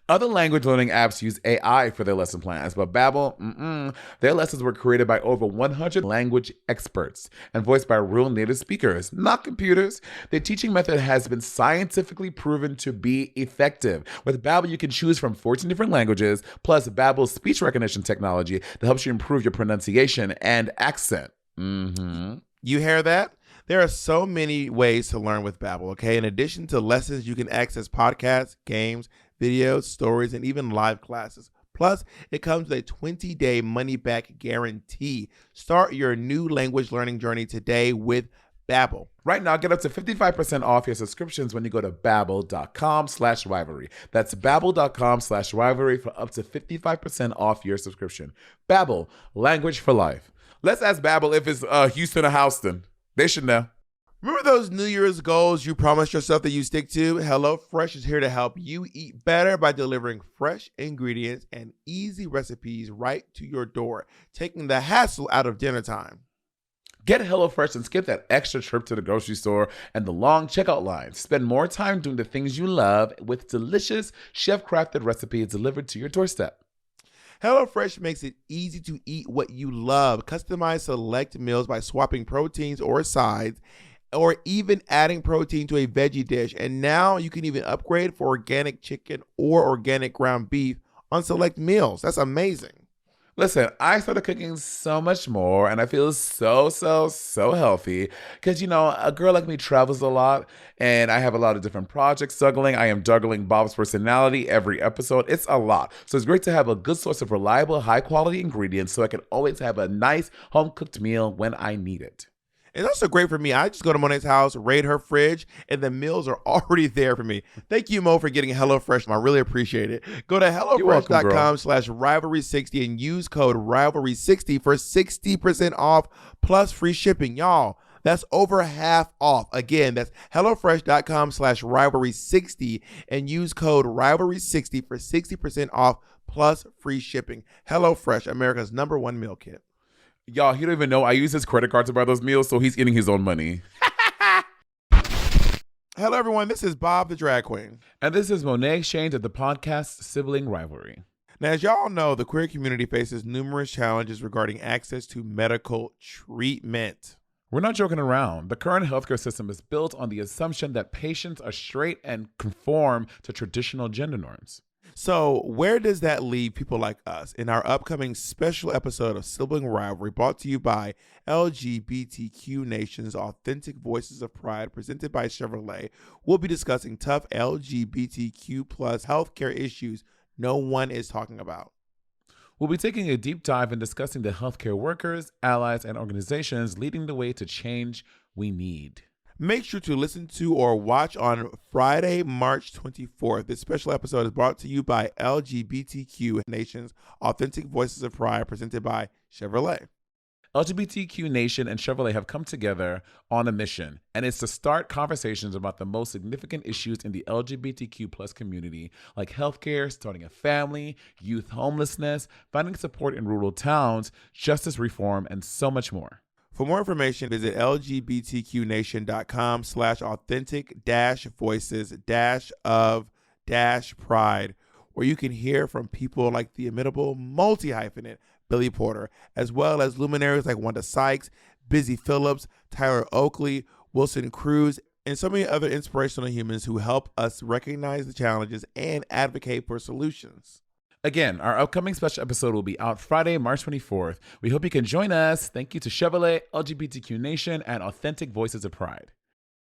Other language learning apps use AI for their lesson plans, but Babbel, their lessons were created by over 100 language experts and voiced by real native speakers, not computers. Their teaching method has been scientifically proven to be effective. With Babbel, you can choose from 14 different languages, plus Babbel's speech recognition technology that helps you improve your pronunciation and accent. You hear that? There are so many ways to learn with Babbel, okay? In addition to lessons, you can access podcasts, games, videos, stories, and even live classes. Plus, it comes with a 20-day money-back guarantee. Start your new language learning journey today with Babbel. Right now, get up to 55% off your subscriptions when you go to babbel.com/rivalry. That's babbel.com/rivalry for up to 55% off your subscription. Babbel, language for life. Let's ask Babbel if it's Houston or Houston. They should know. Remember those New Year's goals you promised yourself that you stick to? HelloFresh is here to help you eat better by delivering fresh ingredients and easy recipes right to your door, taking the hassle out of dinner time. Get HelloFresh and skip that extra trip to the grocery store and the long checkout lines. Spend more time doing the things you love with delicious, chef-crafted recipes delivered to your doorstep. HelloFresh makes it easy to eat what you love. Customize select meals by swapping proteins or sides, or even adding protein to a veggie dish. And now you can even upgrade for organic chicken or organic ground beef on select meals. That's amazing. Listen, I started cooking so much more and I feel so healthy because, you know, a girl like me travels a lot and I have a lot of different projects juggling. I am juggling Bob's personality every episode. It's a lot. So it's great to have a good source of reliable, high quality ingredients so I can always have a nice home cooked meal when I need it. It's also great for me. I just go to Monet's house, raid her fridge, and the meals are already there for me. Thank you, Mo, for getting HelloFresh. I really appreciate it. Go to HelloFresh.com/Rivalry60 and use code Rivalry60 for 60% off plus free shipping. Y'all, that's over half off. Again, that's HelloFresh.com/Rivalry60 and use code Rivalry60 for 60% off plus free shipping. HelloFresh, America's #1 meal kit. Y'all, he don't even know I use his credit card to buy those meals, so he's eating his own money. Hello, everyone. This is Bob the Drag Queen. And this is Monet Shanes of the podcast Sibling Rivalry. Now, as y'all know, the queer community faces numerous challenges regarding access to medical treatment. We're not joking around. The current healthcare system is built on the assumption that patients are straight and conform to traditional gender norms. So where does that leave people like us? In our upcoming special episode of Sibling Rivalry, brought to you by LGBTQ Nation's Authentic Voices of Pride, presented by Chevrolet, we'll be discussing tough LGBTQ plus healthcare issues no one is talking about. We'll be taking a deep dive and discussing the healthcare workers, allies, and organizations leading the way to change we need. Make sure to listen to or watch on Friday, March 24th. This special episode is brought to you by LGBTQ Nation's Authentic Voices of Pride, presented by Chevrolet. LGBTQ Nation and Chevrolet have come together on a mission, and it's to start conversations about the most significant issues in the LGBTQ plus community, like healthcare, starting a family, youth homelessness, finding support in rural towns, justice reform, and so much more. For more information, visit lgbtqnation.com/authentic-voices-of-pride, where you can hear from people like the imitable multi-hyphenate Billy Porter, as well as luminaries like Wanda Sykes, Busy Phillips, Tyler Oakley, Wilson Cruz, and so many other inspirational humans who help us recognize the challenges and advocate for solutions. Again, our upcoming special episode will be out Friday, March 24th. We hope you can join us. Thank you to Chevrolet, LGBTQ Nation, and Authentic Voices of Pride.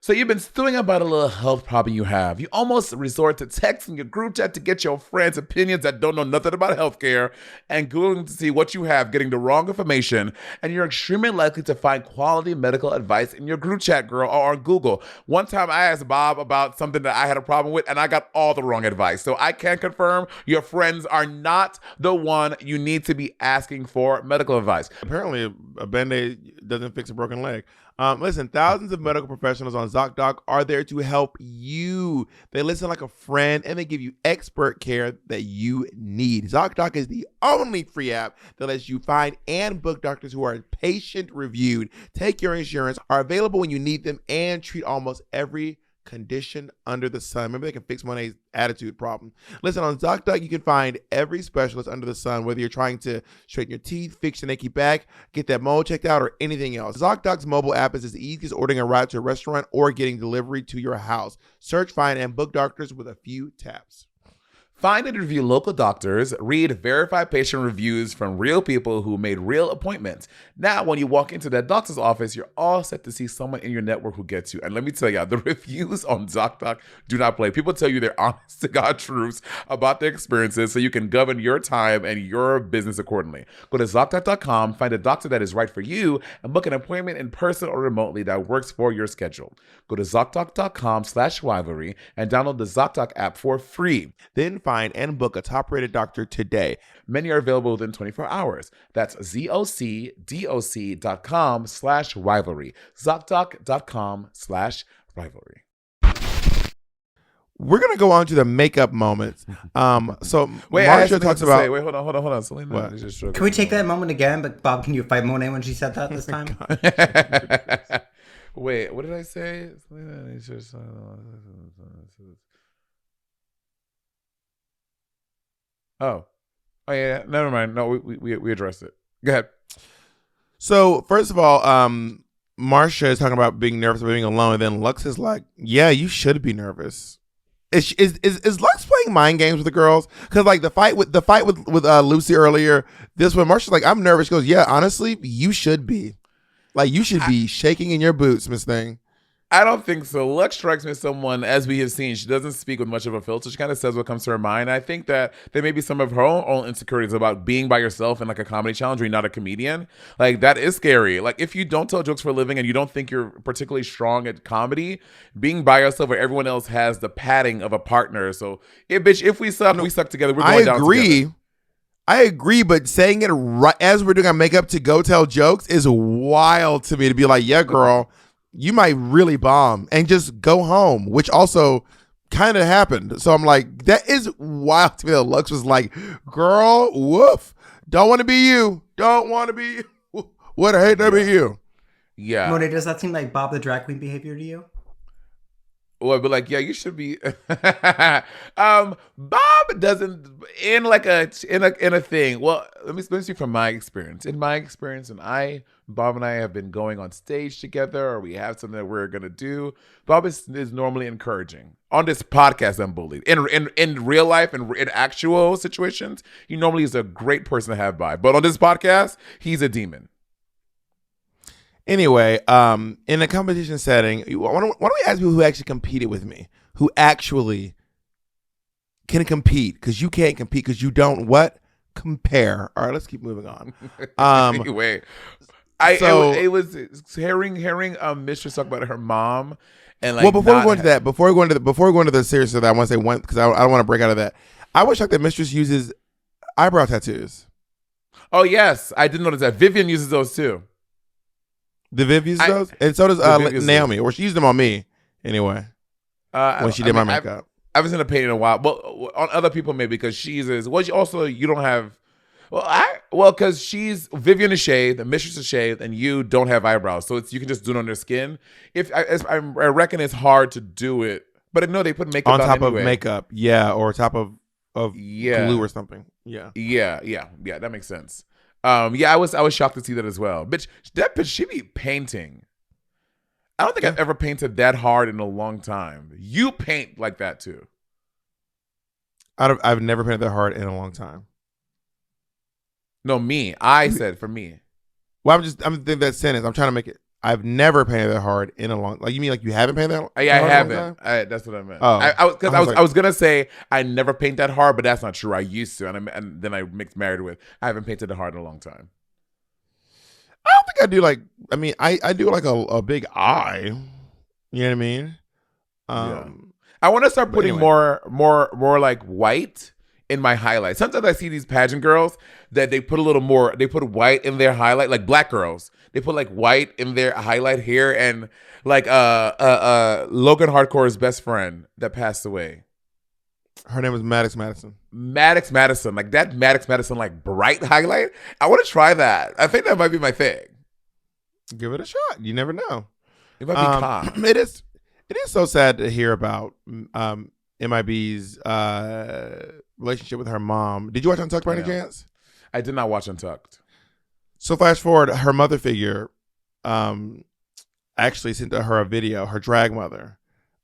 So you've been stewing about a little health problem you have. You almost resort to texting your group chat to get your friends' opinions that don't know nothing about healthcare and Googling to see what you have, getting the wrong information, and you're extremely likely to find quality medical advice in your group chat, girl, or on Google. One time I asked Bob about something that I had a problem with and I got all the wrong advice. So I can confirm your friends are not the one you need to be asking for medical advice. Apparently, a Band-Aid doesn't fix a broken leg. Listen, thousands of medical professionals on ZocDoc are there to help you. They listen like a friend and they give you expert care that you need. ZocDoc is the only free app that lets you find and book doctors who are patient reviewed, take your insurance, are available when you need them, and treat almost every condition under the sun. Maybe they can fix Monet's attitude problem. Listen, on ZocDoc, you can find every specialist under the sun, whether you're trying to straighten your teeth, fix your achy back, get that mole checked out, or anything else. ZocDoc's mobile app is as easy as ordering a ride to a restaurant or getting delivery to your house. Search, find, and book doctors with a few taps. Find and review local doctors, read verified patient reviews from real people who made real appointments. Now, when you walk into that doctor's office, you're all set to see someone in your network who gets you. And let me tell you, the reviews on ZocDoc do not play. People tell you their honest to God truths about their experiences so you can govern your time and your business accordingly. Go to ZocDoc.com, find a doctor that is right for you, and book an appointment in person or remotely that works for your schedule. Go to ZocDoc.com/rivalry and download the ZocDoc app for free. Then find and book a top-rated doctor today. Many are available within 24 hours. That's ZocDoc.com/rivalry. ZocDoc.com/rivalry. We're going to go on to the makeup moments. So Wait, Marsha talks about... Wait, hold on. Selena, What? is just Can we take that moment again? But Bob, can you fight Monet when she said that this time? Wait, what did I say? Selena, Oh yeah. Never mind. No, we addressed it. Go ahead. So first of all, Marsha is talking about being nervous about being alone, and then Lux is like, "Yeah, you should be nervous." Is Lux playing mind games with the girls? Because like the fight with Lucy earlier, this one Marsha's like, "I'm nervous." She goes, "Yeah, honestly, you should be. Like you should be shaking in your boots, Miss Thing." I don't think so. Lux strikes me as someone, as we have seen, she doesn't speak with much of a filter. She kind of says what comes to her mind. I think that there may be some of her own insecurities about being by yourself in like a comedy challenge where you're not a comedian. Like that is scary. Like if you don't tell jokes for a living and you don't think you're particularly strong at comedy, being by yourself where everyone else has the padding of a partner. So if we suck, we suck together. We're going down together. I agree, but saying it right as we're doing our makeup to go tell jokes is wild to me to be like, yeah, girl, you might really bomb and just go home, which also kind of happened. So I'm like, that is wild to me that Lux was like, girl, woof. Don't want to be you. Don't want to be you. Would hate to be you. Yeah. Monet, does that seem like Bob the drag queen behavior to you? Well, but like, yeah, you should be. Bob doesn't in a thing. Well, let me speak from my experience. In my experience, and Bob and I have been going on stage together, or we have something that we're gonna do. Bob is normally encouraging. On this podcast, I'm bullied. In real life and in actual situations, he normally is a great person to have by. But on this podcast, he's a demon. Anyway, in a competition setting, why don't we ask people who actually competed with me, who actually can compete, because you can't compete because you don't compare. All right, let's keep moving on. Anyway, it was hearing Mistress talk about her mom and like. Well, before we go into the serious of that, I want to say one because I don't want to break out of that. I was shocked that Mistress uses eyebrow tattoos. Oh yes, I did notice that. Vivian uses those too. The Viv uses those, and so does Naomi, or she used them on me anyway. When she did my makeup, I haven't seen her paint in a while. Well, on other people maybe because she uses. Well, you don't have. Because Vivian is shaved, the Mistress is shaved, and you don't have eyebrows, so you can just do it on their skin. I reckon it's hard to do it, but no, they put makeup on top anyway. Of makeup, yeah, or top of glue or something, yeah, that makes sense. I was shocked to see that as well. Bitch, she be painting. I don't think I've ever painted that hard in a long time. You paint like that too. I've never painted that hard in a long time. No, me. I said for me. Well, I'm thinking that sentence. I'm trying to make it. I've never painted that hard in a long. Like you mean like you haven't painted that? Yeah, I haven't. That's what I meant. Oh, I was gonna say I never paint that hard, but that's not true. I used to, and then I mixed married with. I haven't painted it hard in a long time. I don't think I do like. I mean, I do like a big eye. You know what I mean? Yeah. I want to start putting more like white in my highlight. Sometimes I see these pageant girls that they put a little more. They put white in their highlight, like black girls. They put like white in their highlight here, and like Logan Hardcore's best friend that passed away. Her name is Maddox Madison. Maddox Madison, like that Maddox Madison, like bright highlight. I want to try that. I think that might be my thing. Give it a shot. You never know. It might be calm. It is so sad to hear about MIB's relationship with her mom. Did you watch Untucked by any chance? I did not watch Untucked. So flash forward, her mother figure actually sent her a video, her drag mother,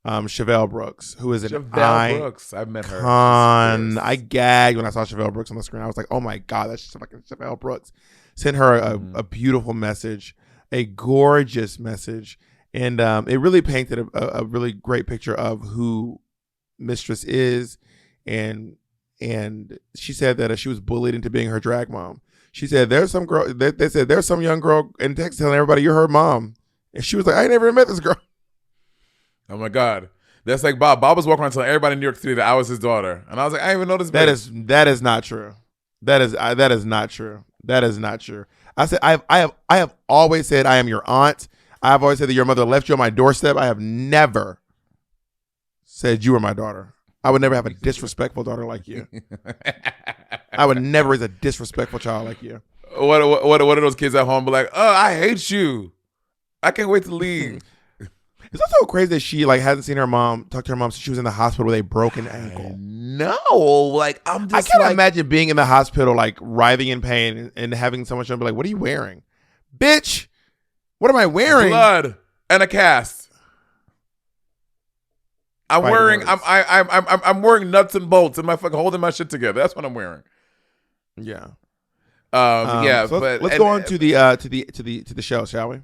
Chevelle Brooks, who is an Brooks. I've met her. I gagged when I saw Chevelle Brooks on the screen. I was like, oh my God, that's just fucking Chevelle Brooks. Sent her a beautiful message, a gorgeous message. And it really painted a really great picture of who Mistress is. And she said that she was bullied into being her drag mom. She said, there's some girl, they said, there's some young girl in Texas telling everybody you're her mom. And she was like, I ain't never met this girl. Oh my God. That's like Bob. Bob was walking around telling everybody in New York City that I was his daughter. And I was like, I didn't even know this bitch. That is not true. That is not true. That is not true. I said, I have always said I am your aunt. I've always said that your mother left you on my doorstep. I have never said you were my daughter. I would never have a disrespectful daughter like you. I would never raise a disrespectful child like you. What are those kids at home be like, oh, I hate you. I can't wait to leave. It's also crazy that she like hasn't seen her mom, talk to her mom since she was in the hospital with a broken ankle. No, like I'm just I can't imagine being in the hospital like writhing in pain and having someone show up and be like, what are you wearing? Bitch, what am I wearing? Blood and a cast. I'm wearing nuts and bolts and my fucking holding my shit together. That's what I'm wearing. Yeah. So but let's go on to the show, shall we?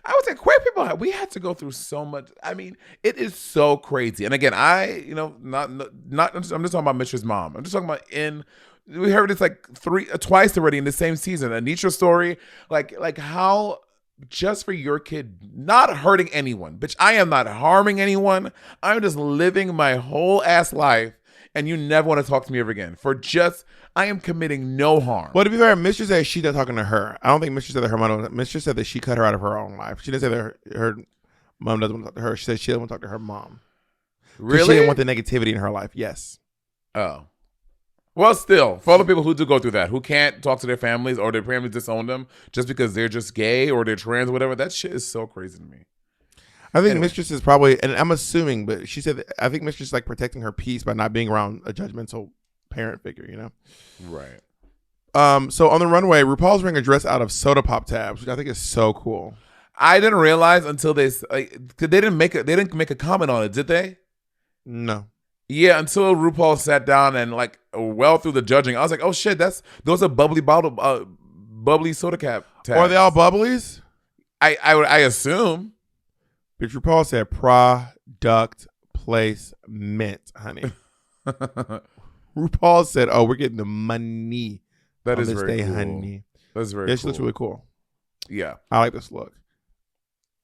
I would say queer people, we had to go through so much. I mean, it is so crazy. And again, I'm just talking about Mistress' mom. I'm just talking about we heard this like twice already in the same season. Anitra story, like how just for your kid, not hurting anyone, bitch, I am not harming anyone. I'm just living my whole ass life. And you never want to talk to me ever again I am committing no harm. Well, to be fair, Mistress said she's not talking to her. I don't think Mistress said that her mom. Mistress said that she cut her out of her own life. She didn't say that her mom doesn't want to talk to her. She said she doesn't want to talk to her mom. Really? She didn't want the negativity in her life. Yes. Oh. Well, still, for all the people who do go through that, who can't talk to their families or their families disown them just because they're just gay or they're trans or whatever, that shit is so crazy to me. I think Mistress is probably, and I'm assuming, but she said, I think Mistress is like protecting her peace by not being around a judgmental parent figure, you know? Right. So on the runway, RuPaul's wearing a dress out of soda pop tabs, which I think is so cool. I didn't realize until they didn't make a comment on it, did they? No. Yeah, until RuPaul sat down and like well through the judging, I was like, oh shit, those are bubbly soda cap tabs. Are they all bubblies? I assume. Bitch, RuPaul said product placement, honey. RuPaul said, "Oh, we're getting the money that on is this very day, cool. honey." That's very. This looks really cool. Yeah, I like this look.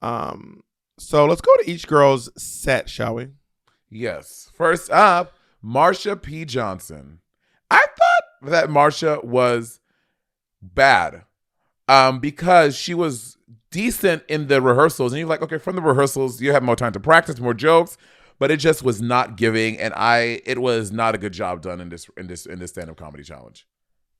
So let's go to each girl's set, shall we? Yes. First up, Marsha P. Johnson. I thought that Marsha was bad, because she was decent in the rehearsals, and you're like, okay, from the rehearsals, you have more time to practice, more jokes. But it just was not giving, and it was not a good job done in this stand-up comedy challenge.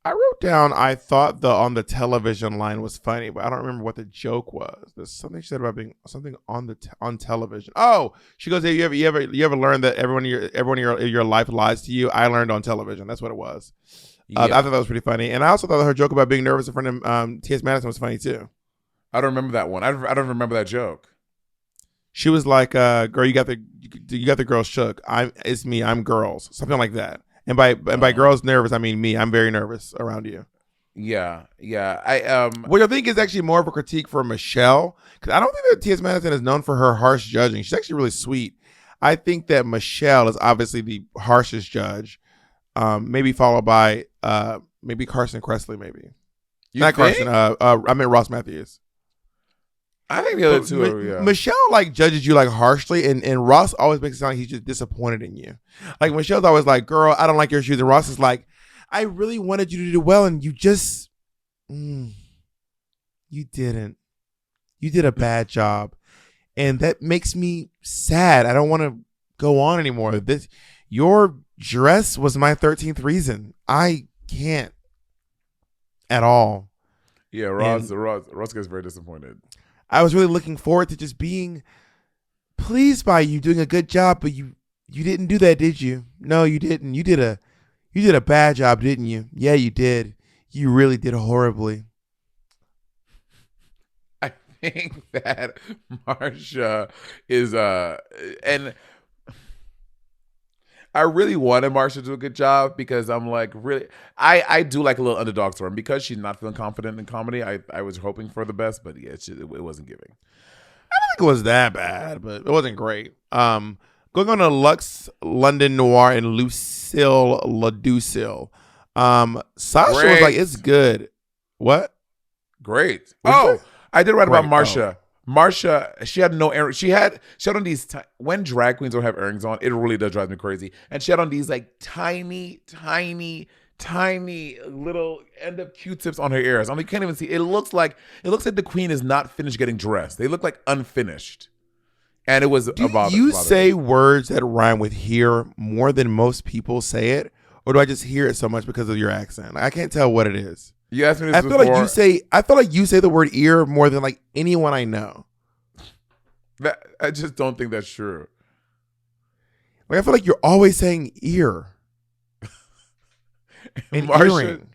I wrote down, I thought the on the television line was funny, but I don't remember what the joke was. There's something she said about being something on television. Oh, she goes, hey, you ever learned that everyone in your life lies to you? I learned on television. That's what it was. Yeah. I thought that was pretty funny, and I also thought her joke about being nervous in front of T.S. Madison was funny too. I don't remember that one. I don't remember that joke. She was like, "Girl, you got the girls shook. It's me. I'm girls. Something like that." And by girls nervous, I mean me. I'm very nervous around you. Yeah. Which I think is actually more of a critique for Michelle, because I don't think that T.S. Madison is known for her harsh judging. She's actually really sweet. I think that Michelle is obviously the harshest judge, maybe followed by maybe Carson Kressley, maybe. Not think? Carson. I meant Ross Matthews. I think the other two are, yeah. Michelle like judges you like harshly, and Ross always makes it sound like he's just disappointed in you. Like Michelle's always like, "Girl, I don't like your shoes," and Ross is like, "I really wanted you to do well, and you just, you didn't. You did a bad job, and that makes me sad. I don't want to go on anymore. Your dress was my 13th reason. I can't at all." Yeah, Ross gets very disappointed. I was really looking forward to just being pleased by you doing a good job, but you didn't do that, did you? No, you didn't. You did a bad job, didn't you? Yeah, you did. You really did horribly. I think that Marsha is and I really wanted Marsha to do a good job because I'm like, really, I do like a little underdog story. And because she's not feeling confident in comedy, I was hoping for the best, but yeah, it wasn't giving. I don't think it was that bad, but it wasn't great. Going on to Lux, London Noir, and Lucille LaDucille. Sasha was like, it's good. What? Great. What? I did write about Great. Marsha. Marsha, she had no earrings. She had on these when drag queens don't have earrings on, it really does drive me crazy. And she had on these like tiny little end up Q-tips on her ears. I mean, you can't even see. It looks like the queen is not finished getting dressed. They look like unfinished. And it was about. You say words that rhyme with "here" more than most people say it, or do I just hear it so much because of your accent? I can't tell what it is. You asked me this I feel before. I feel like you say the word "ear" more than like anyone I know. I just don't think that's true. Like I feel like you're always saying "ear." And earring.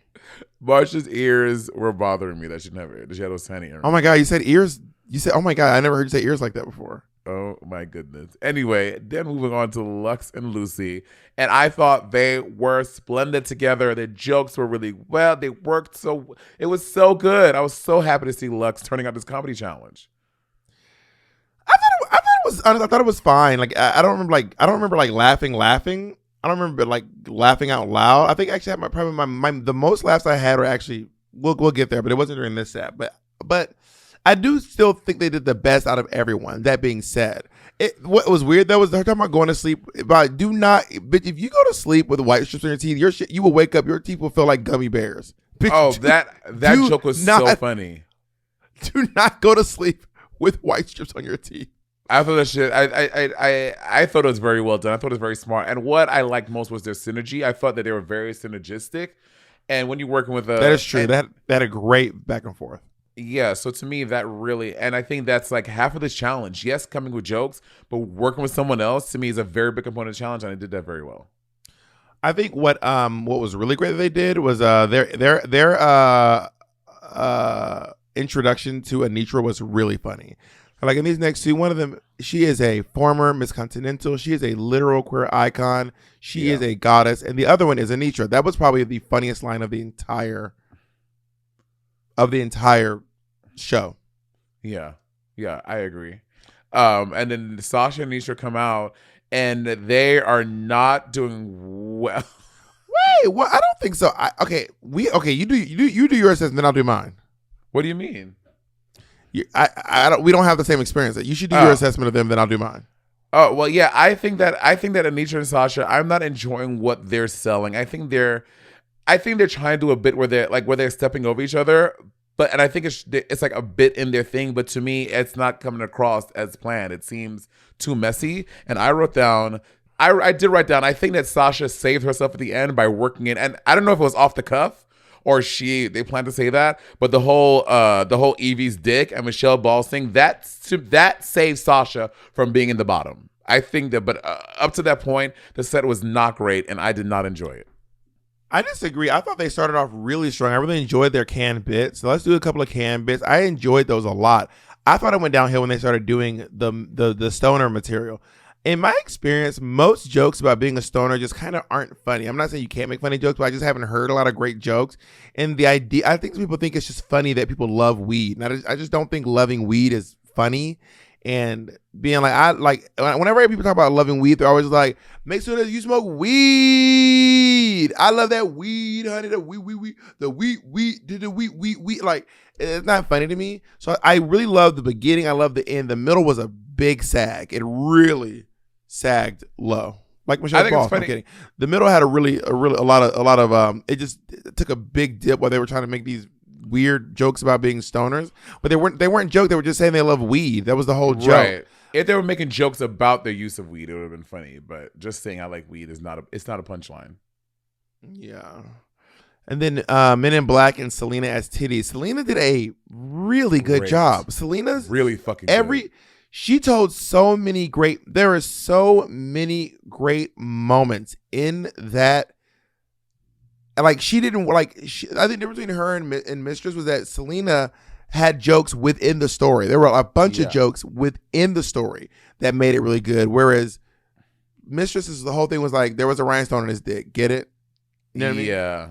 Marsha's ears were bothering me. That she didn't have. She had those tiny earrings. Oh my god, you said ears. You said, oh my god, I never heard you say ears like that before. Oh my goodness. Anyway, then moving on to Lux and Lucy. And I thought they were splendid together. Their jokes were really well. They worked it was so good. I was so happy to see Lux turning out this comedy challenge. I thought it was fine. Like I don't remember like laughing. I don't remember like laughing out loud. I think actually the most laughs I had were actually we'll get there, but it wasn't during this set. But I do still think they did the best out of everyone. That being said, what was weird though was they're talking about going to sleep. But bitch, if you go to sleep with white strips on your teeth, you will wake up. Your teeth will feel like gummy bears. Bitch, that joke was so funny. Do not go to sleep with white strips on your teeth. I thought that shit. I thought it was very well done. I thought it was very smart. And what I liked most was their synergy. I thought that they were very synergistic. And when you're working with that is true. That had a great back and forth. Yeah, so to me, that really, and I think that's like half of this challenge. Yes, coming with jokes, but working with someone else to me is a very big component of the challenge, and they did that very well. I think what was really great that they did was their introduction to Anitra was really funny. Like in these next two, one of them, she is a former Miss Continental. She is a literal queer icon. She is a goddess, and the other one is Anitra. That was probably the funniest line of the entire show. Yeah, I agree. And then Sasha and Nisha come out, and they are not doing well. Wait, well, I don't think so. You do your assessment, then I'll do mine. What do you mean? We don't have the same experience. You should do your assessment of them, then I'll do mine. Oh well, yeah. I think that Anitra and Sasha, I'm not enjoying what they're selling. I think they're trying to do a bit where they're stepping over each other. And I think it's like a bit in their thing, but to me, it's not coming across as planned. It seems too messy. And I wrote down, I did write down, I think that Sasha saved herself at the end by working in, and I don't know if it was off the cuff or they planned to say that, but the whole Evie's dick and Michelle Ball's thing, that saved Sasha from being in the bottom. I think that, but up to that point, the set was not great, and I did not enjoy it. I disagree. I thought they started off really strong. I really enjoyed their canned bits. So let's do a couple of canned bits. I enjoyed those a lot. I thought it went downhill when they started doing the stoner material. in my experience, most jokes about being a stoner just kind of aren't funny. I'm not saying you can't make funny jokes, but I just haven't heard a lot of great jokes. And the idea, I think people think it's just funny that people love weed. And I just don't think loving weed is funny. And being like, whenever people talk about loving weed, they're always like, make sure that you smoke weed. I love that weed, honey. The weed. Like, it's not funny to me. So I really love the beginning. I love the end. The middle was a big sag. It really sagged low. Like Michelle Ball. I'm kidding. The middle had a lot of it just took a big dip while they were trying to make these weird jokes about being stoners, but they weren't jokes. They were just saying they love weed. That was the whole joke. Right. If they were making jokes about their use of weed, it would have been funny. But just saying I like weed is not a punchline. Yeah. And then Men in Black and Selena as titties. Selena did a really good job. Selena's really fucking good. She told so many great. There are so many great moments in that. Like she didn't like. I think the difference between her and Mistress was that Selena had jokes within the story. There were a bunch of jokes within the story that made it really good. Whereas Mistress's the whole thing was like there was a rhinestone in his dick. Get it? You know what I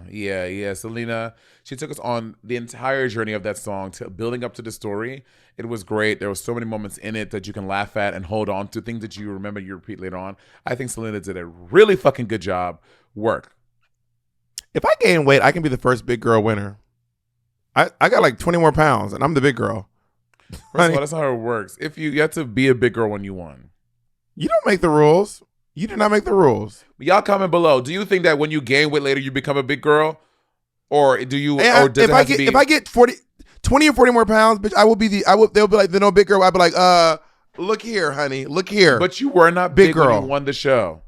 mean? Yeah. Selena, she took us on the entire journey of that song to building up to the story. It was great. There were so many moments in it that you can laugh at and hold on to, things that you remember you repeat later on. I think Selena did a really fucking good job. Work. If I gain weight, I can be the first big girl winner. I got like 20 more pounds, and I'm the big girl. First of all, that's not how it works. If you have to be a big girl when you won. You don't make the rules. You do not make the rules. Y'all comment below. Do you think that when you gain weight later, you become a big girl? Or do you, or does if I get 20 or 40 more pounds, bitch, they'll be like, the no big girl. I'll be like, look here, honey, look here. But you were not big girl when you won the show.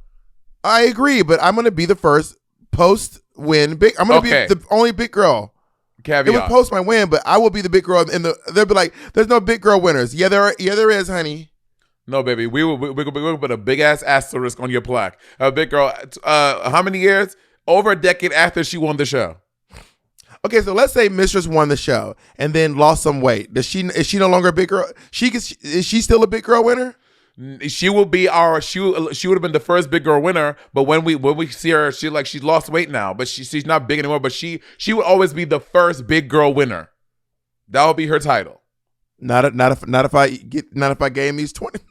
I agree, but I'm going to be the first post-win big. I'm going to be the only big girl. Caveat. It would post my win, but I will be the big girl. They'll be like, there's no big girl winners. Yeah, there is, honey. No, baby, we'll put a big ass asterisk on your plaque. A big girl. How many years? Over a decade after she won the show. Okay, so let's say Mistress won the show and then lost some weight. Is she no longer a big girl? Is she still a big girl winner? She will be she would have been the first big girl winner, but when we see her, she's lost weight now, but she's not big anymore, but she would always be the first big girl winner. That would be her title. Not if I gain these 20.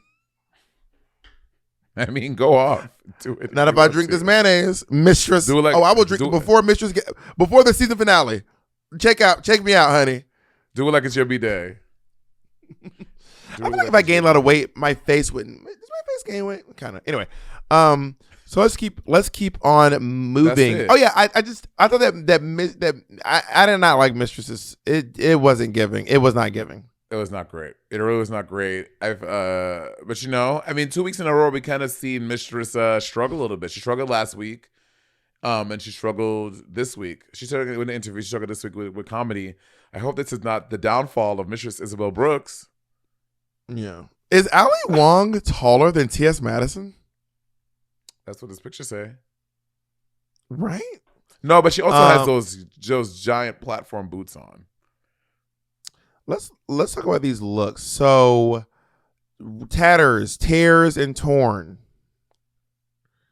I mean, go off. Do it. Not if I drink this mayonnaise, Mistress. I will drink it before Mistress before the season finale. Check me out, honey. Do it like it's your B-day. I feel like if I gained a lot of weight, my face wouldn't. Does my face gain weight? Kind of. Anyway, so let's keep on moving. Oh yeah, I thought that I did not like Mistresses. It wasn't giving. It was not giving. It was not great. It really was not great. But I mean, 2 weeks in a row, we kind of seen Mistress struggle a little bit. She struggled last week, and she struggled this week. She struggled with the interview. She struggled this week with comedy. I hope this is not the downfall of Mistress Isabel Brooks. Yeah. Is Ali Wong taller than T.S. Madison? That's what this picture say. Right? No, but she also has those giant platform boots on. Let's talk about these looks. So, tatters, tears, and torn.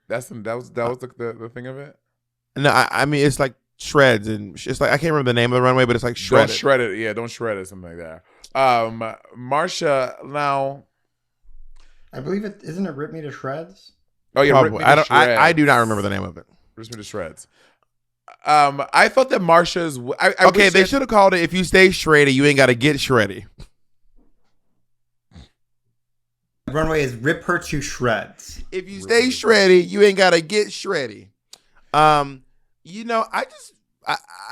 That was the thing of it. No, I mean it's like shreds and it's like I can't remember the name of the runway, but it's like shredded. Don't shred it. Yeah, don't shred it. Something like that. Marsha now. I believe it isn't it Rip Me to Shreds. Oh yeah, Rip Me to Shreds. I do not remember the name of it. Rip Me to Shreds. I thought that Marsha's. Okay, they should have called it "If You Stay Shreddy, You Ain't Got to Get Shreddy." Runway is Rip Her to Shreds. If you stay shreddy, you ain't got to get shreddy. You know, I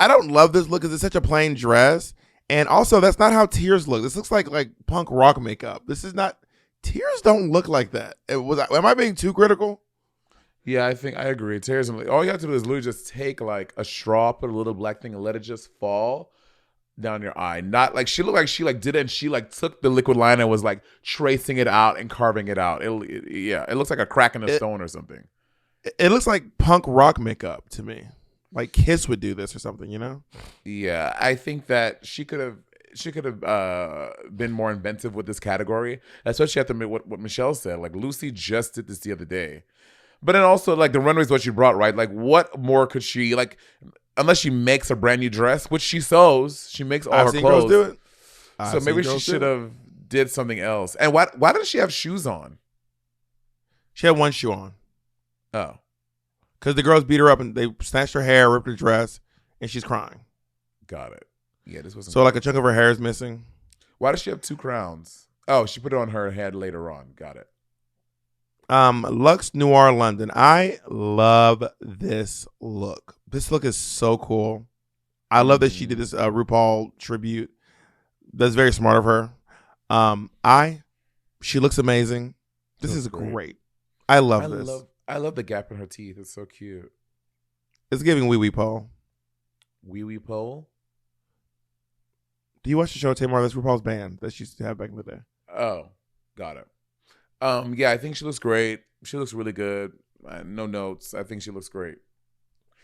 don't love this look because it's such a plain dress, and also that's not how Tears look. This looks like punk rock makeup. This is not. Tears don't look like that. Am I being too critical? Yeah, I think I agree. Tears, all you have to do is literally just take like a straw, put a little black thing, and let it just fall down your eye. Not like she looked like she did it, and she took the liquid liner and was tracing it out and carving it out. It looks like a crack in a stone or something. It looks like punk rock makeup to me. Like Kiss would do this or something, you know? Yeah, I think that she could have. she could have been more inventive with this category, especially after what Michelle said. Like Lucy just did this the other day, but then also like the runway is what she brought, right? Like what more could she like? Unless she makes a brand new dress, which she sews, she makes all I've her seen clothes. girls do it. So maybe she should have did something else. And why didn't she have shoes on? She had one shoe on. Oh, because the girls beat her up and they snatched her hair, ripped her dress, and she's crying. got it. Yeah, this wasn't. So like a chunk of her hair is missing. Why does she have 2 crowns? Oh, she put it on her head later on. Got it. Luxe Noir London. I love this look. This look is so cool. I love that she did this RuPaul tribute. That's very smart of her. She looks amazing. This is great. I love this. I love the gap in her teeth. It's so cute. It's giving Wee Wee Pole. Wee Wee Pole? Do you watch the show Tamar? That's RuPaul's band that she used to have back in the day. Oh, got it. Yeah, I think she looks great. She looks really good. No notes. I think she looks great.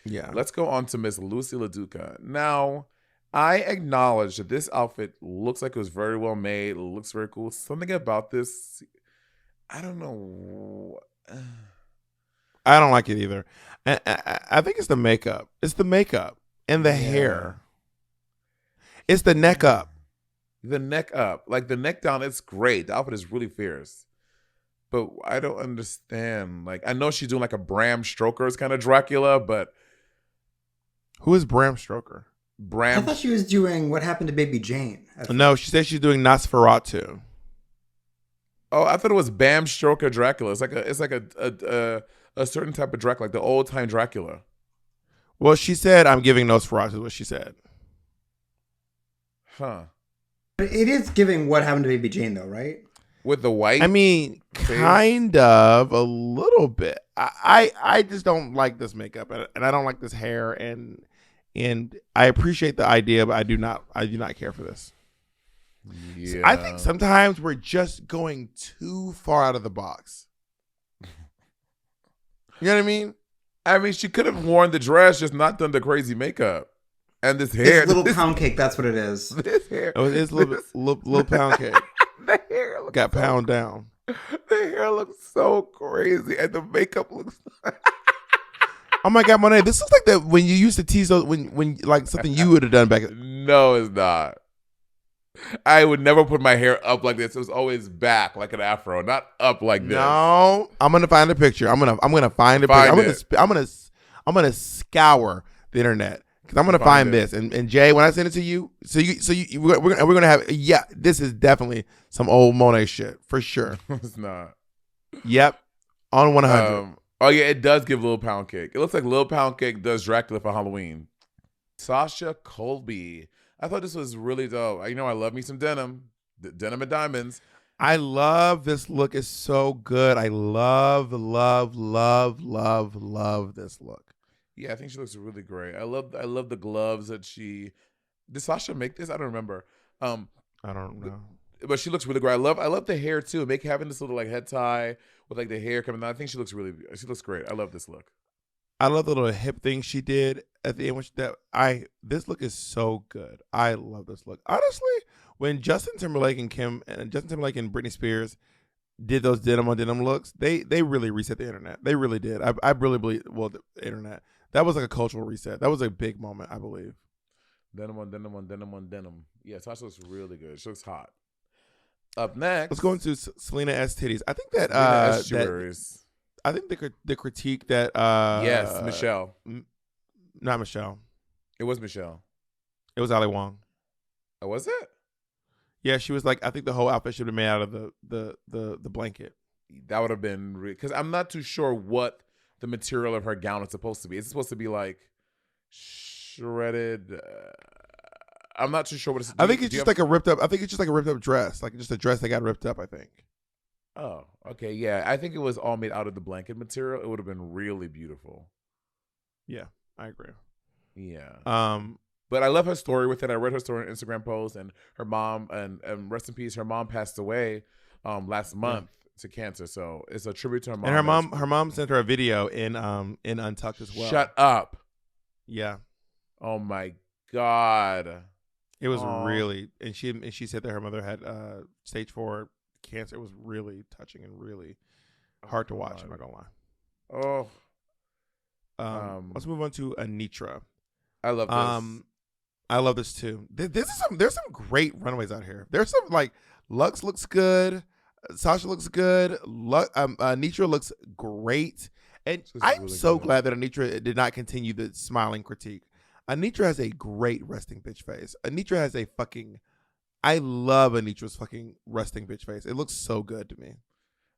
Yeah. Let's go on to Miss Lucy LaDuca. Now, I acknowledge that this outfit looks like it was very well made. It looks very cool. Something about this, I don't know. I don't like it either. I think it's the makeup. It's the makeup and the hair. It's the neck up. The neck up. Like the neck down, it's great. The outfit is really fierce. But I don't understand. Like, I know she's doing like a Bram Stoker's kind of Dracula, but who is Bram Stoker? I thought she was doing What Happened to Baby Jane. No, she said she's doing Nosferatu. Oh, I thought it was Bram Stoker Dracula. It's like a certain type of Dracula, like the old time Dracula. Well, she said I'm giving Nosferatu. Is what she said. Huh. But it is giving What Happened to Baby Jane, though, right? With the white? I mean, kind of, a little bit. I just don't like this makeup, and I don't like this hair, and I appreciate the idea, but I do not care for this. Yeah. So I think sometimes we're just going too far out of the box. You know what I mean? I mean, she could have worn the dress, just not done the crazy makeup. And this hair. It's little pound cake, that's what it is. This hair. Oh, it is little pound cake. The hair got pound down. The hair looks so crazy, and the makeup looks. Oh my God, Monet! This looks like that when you used to tease those when like something you would have done back. No, it's not. I would never put my hair up like this. It was always back like an afro, not up like this. No, I'm gonna find a picture. I'm gonna find a picture. I'm gonna scour the internet because I'm gonna find this. And Jay, when I send it to you, we're gonna have this is definitely some old Monet shit for sure. It's not. Yep, on 100. Oh yeah, it does give Lil Pound Cake. It looks like Lil Pound Cake does Dracula for Halloween. Sasha Colby. I thought this was really dope. You know, I love me some denim. Denim and diamonds. I love this look. It's so good. I love this look. Yeah, I think she looks really great. I love the gloves that she. Did Sasha make this? I don't remember. I don't know. But she looks really great. I love the hair too. Having this little like head tie with like the hair coming down. I think she looks great. I love this look. I love the little hip thing she did at the end. This look is so good. I love this look. Honestly, when Justin Timberlake and Britney Spears did those denim on denim looks, they really reset the internet. They really did. I really believe the internet. That was like a cultural reset. That was a big moment, I believe. Denim on denim on denim on denim. Yeah, Sasha looks really good. She looks hot. Up next, let's go into Selena S titties. I think that I think the critique that yes, Michelle, not Michelle. It was Michelle. It was Ali Wong. Oh, was it? Yeah, she was like, I think the whole outfit should have been made out of the blanket. That would have been because I'm not too sure what the material of her gown is supposed to be. Is it supposed to be like shredded? I'm not too sure what it's. I think it's just like a ripped up. I think it's just like a ripped up dress, like just a dress that got ripped up. I think. Oh, okay, yeah. I think it was all made out of the blanket material. It would have been really beautiful. Yeah, I agree. Yeah. But I love her story with it. I read her story on Instagram post, and her mom, and rest in peace, her mom passed away last month to cancer. So it's a tribute to her mom. And her mom sent her a video in Untucked as well. Shut up. Yeah. Oh my God. It was Aw. really, and she said that her mother had stage 4 cancer. It was really touching and really hard to watch. I'm not gonna lie. Oh, Let's move on to Anitra. I love this. I love this too. There's some great runways out here. There's some like Lux looks good, Sasha looks good, Anitra looks great, and I'm really so good. glad that Anitra did not continue the smiling critique. Anitra has a great resting bitch face. Anitra has a fucking. I love Anitra's fucking resting bitch face. It looks so good to me.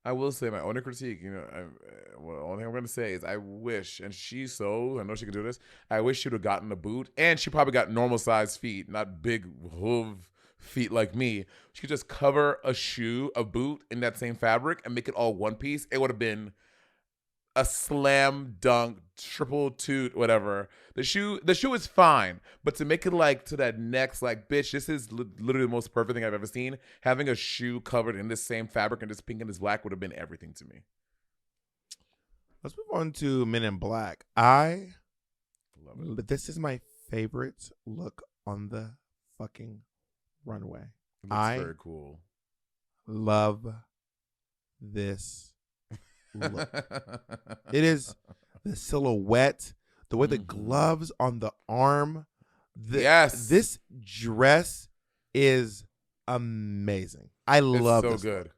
I will say my only critique, well, the only thing I'm going to say is I wish, and I know she can do this, I wish she would have gotten a boot, and she probably got normal sized feet, not big hoof feet like me. She could just cover a boot in that same fabric and make it all one piece. It would have been a slam dunk, triple toot, whatever. The shoe is fine, but to make it like to that next, like, bitch, this is literally the most perfect thing I've ever seen. Having a shoe covered in this same fabric and this pink and this black would have been everything to me. Let's move on to Men in Black. I Love it. This is my favorite look on the fucking runway. It looks very cool. Love this look. It is the silhouette, the way the gloves on the arm. Yes. This dress is amazing. I love It's this so good. look.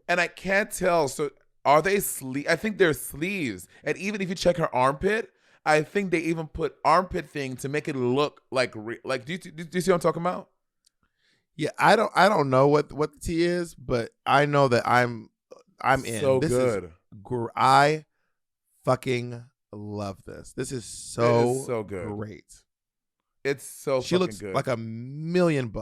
And I can't tell. So are they sleeves? I think they're sleeves. And even if you check her armpit, I think they even put armpit thing to make it look like do you see what I'm talking about? Yeah, I don't know what the tea is, but I know that I'm in. So This good. is I fucking love this. This is so, It is so good. great. It's so She fucking looks good. like $1 million.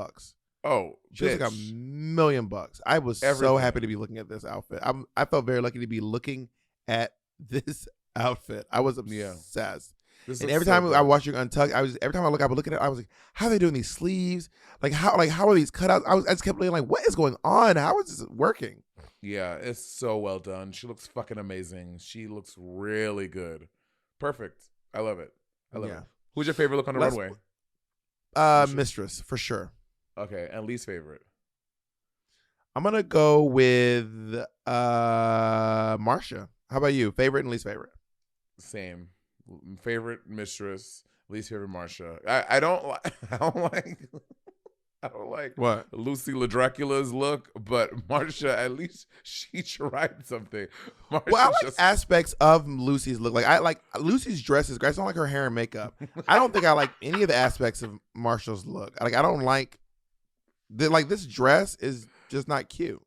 Oh, She looks like bitch. $1 million. I was so Everything. happy to be looking at this outfit. I felt very lucky to be looking at this outfit. I was obsessed. This And looks every so time good. I watch you untucked, every time I would look at it, I was like, how are they doing these sleeves? How are these cutouts? I just kept looking like, what is going on? How is this working? Yeah, it's so well done. She looks fucking amazing. She looks really good. Perfect. I love it. I love Yeah. it. Who's your favorite look on the Let's- runway? Mistress, for sure. Okay, and least favorite. I'm gonna go with Marsha. How about you? Favorite and least favorite? Same. Favorite Mistress, least favorite Marsha. I don't like What? Lucy LaDracula's look, but Marsha, at least she tried something. Marsha Well, I like aspects of Lucy's look. Like I like Lucy's dress is great. I just don't like her hair and makeup. I don't think I like any of the aspects of Marsha's look. Like I don't like this dress is just not cute.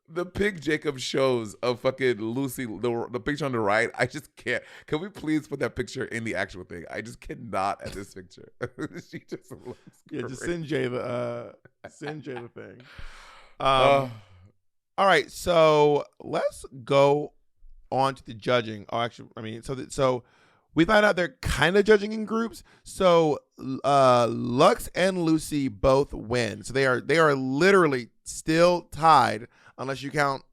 the Pig Jacob shows of fucking Lucy, the picture on the right. I just can't. Can we please put that picture in the actual thing? I just cannot at this picture. She just looks Just great. send Jay the thing. Oh. All right, so let's go on to the judging. Oh, actually, I mean, so we found out they're kind of judging in groups. So Lux and Lucy both win. So they are literally still tied unless you count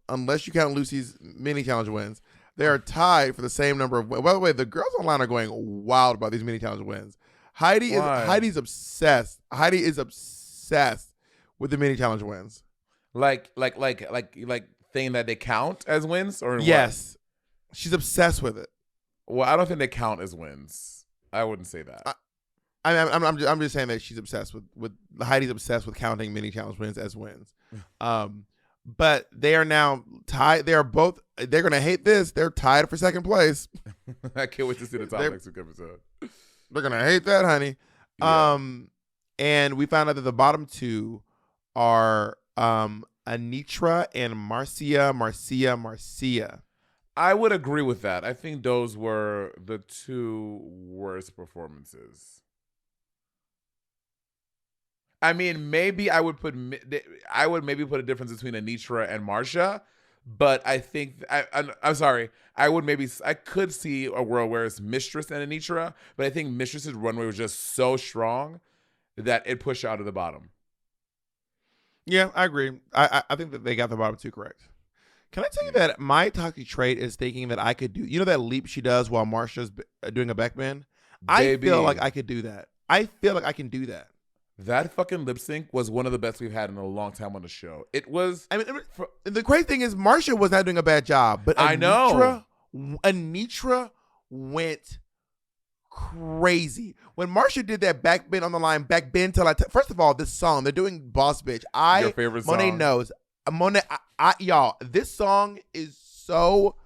Lucy's mini challenge wins. They are tied for the same number of. By the way, the girls online are going wild about these mini challenge wins. Heidi's obsessed. Heidi is obsessed with the mini challenge wins. Like saying that they count as wins or what? Yes, she's obsessed with it. Well, I don't think they count as wins. I wouldn't say that. I'm just saying that she's obsessed with Heidi's obsessed with counting mini challenge wins as wins. But they are now tied. They're gonna hate this. They're tied for second place. I can't wait to see the top next week episode. They're gonna hate that, honey. Yeah. And we found out that the bottom two are Anitra and Marcia. I would agree with that. I think those were the two worst performances. I mean, maybe I would maybe put a difference between Anitra and Marcia, but I think I'm sorry. I could see a world where it's Mistress and Anitra, but I think Mistress's runway was just so strong that it pushed her out of the bottom. Yeah, I agree. I think that they got the bottom two correct. Can I tell you that my toxic trait is thinking that I could do, that leap she does while Marsha's doing a backbend? I Baby. feel like I could do that. I feel like I can do that. That fucking lip sync was one of the best we've had in a long time on the show. It was. I mean, the crazy thing is, Marsha was not doing a bad job, but I know. Anitra went crazy when Marsha did that back bend on the line. Back bend till first of all, this song they're doing, Boss Bitch. Your favorite song. Monet knows. Monet, y'all, this song is so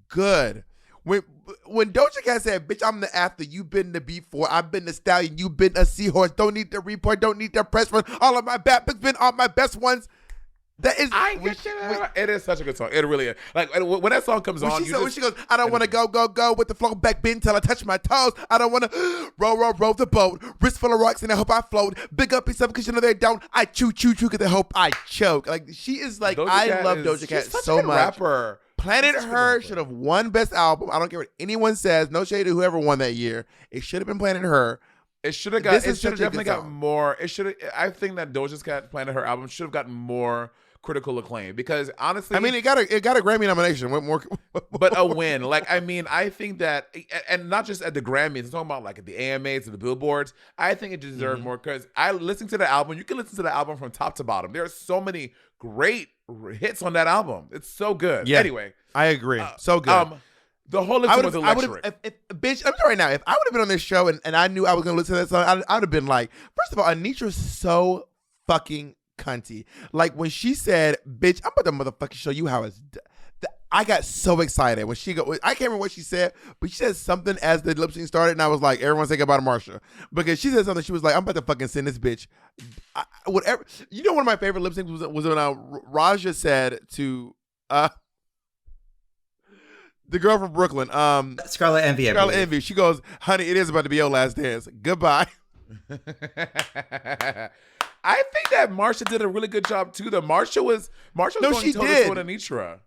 good. When Doja Cat said, "Bitch, I'm the after, you been the before, I've been the stallion, you been a seahorse, don't need the report, don't need the press run, all of my bad picks been all my best ones." That is, it is such a good song. It really is. Like when that song comes on, when she goes, "I don't want to go with the flow back bend till I touch my toes. I don't want to row the boat. Wrist full of rocks and I hope I float. Big up yourself because you know they don't. I chew because they hope I choke." Like she is like, I love Doja Cat so much. Rapper. Planet Her should have won Best Album. I don't care what anyone says. No shade to whoever won that year. It should have been Planet Her. It should have got. It should have definitely got more. It should. I think that Doja Cat Planet Her album should have gotten more critical acclaim because honestly, I mean, it got a Grammy nomination. What more? But a win. Like, I mean, I think that, and not just at the Grammys, I'm talking about like at the AMAs and the Billboards. I think it deserved more because I listened to the album. You can listen to the album from top to bottom. There are so many great hits on that album. It's so good. Yeah. Anyway, I agree. So good. The whole listen was electric. Bitch, I'm sorry now. If I would have been on this show and I knew I was going to listen to that song, I would have been like, first of all, Anitra's so fucking cunty. Like when she said, "Bitch, I'm about to motherfucking show you how it's." I got so excited when she go. I can't remember what she said, but she said something as the lip sync started, and I was like, "Everyone say goodbye to Marsha," because she said something. She was like, "I'm about to fucking send this bitch." Whatever. You know, one of my favorite lip syncs was when Raja said to the girl from Brooklyn, Scarlet Envy. Scarlet Envy. She goes, "Honey, it is about to be your last dance. Goodbye." I think that Marsha did a really good job too. Marsha was going toe-to-toe with Anitra.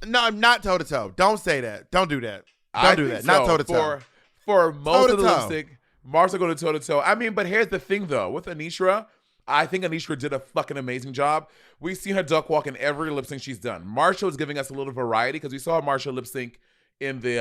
No, I'm not toe-to-toe. Don't say that. Don't do that. Don't do that. Not toe-to-toe. For most of the lip sync, Marsha going toe-to-toe. I mean, but here's the thing though. With Anitra, I think Anitra did a fucking amazing job. We've seen her duck walk in every lip sync she's done. Marsha was giving us a little variety because we saw Marsha lip sync in the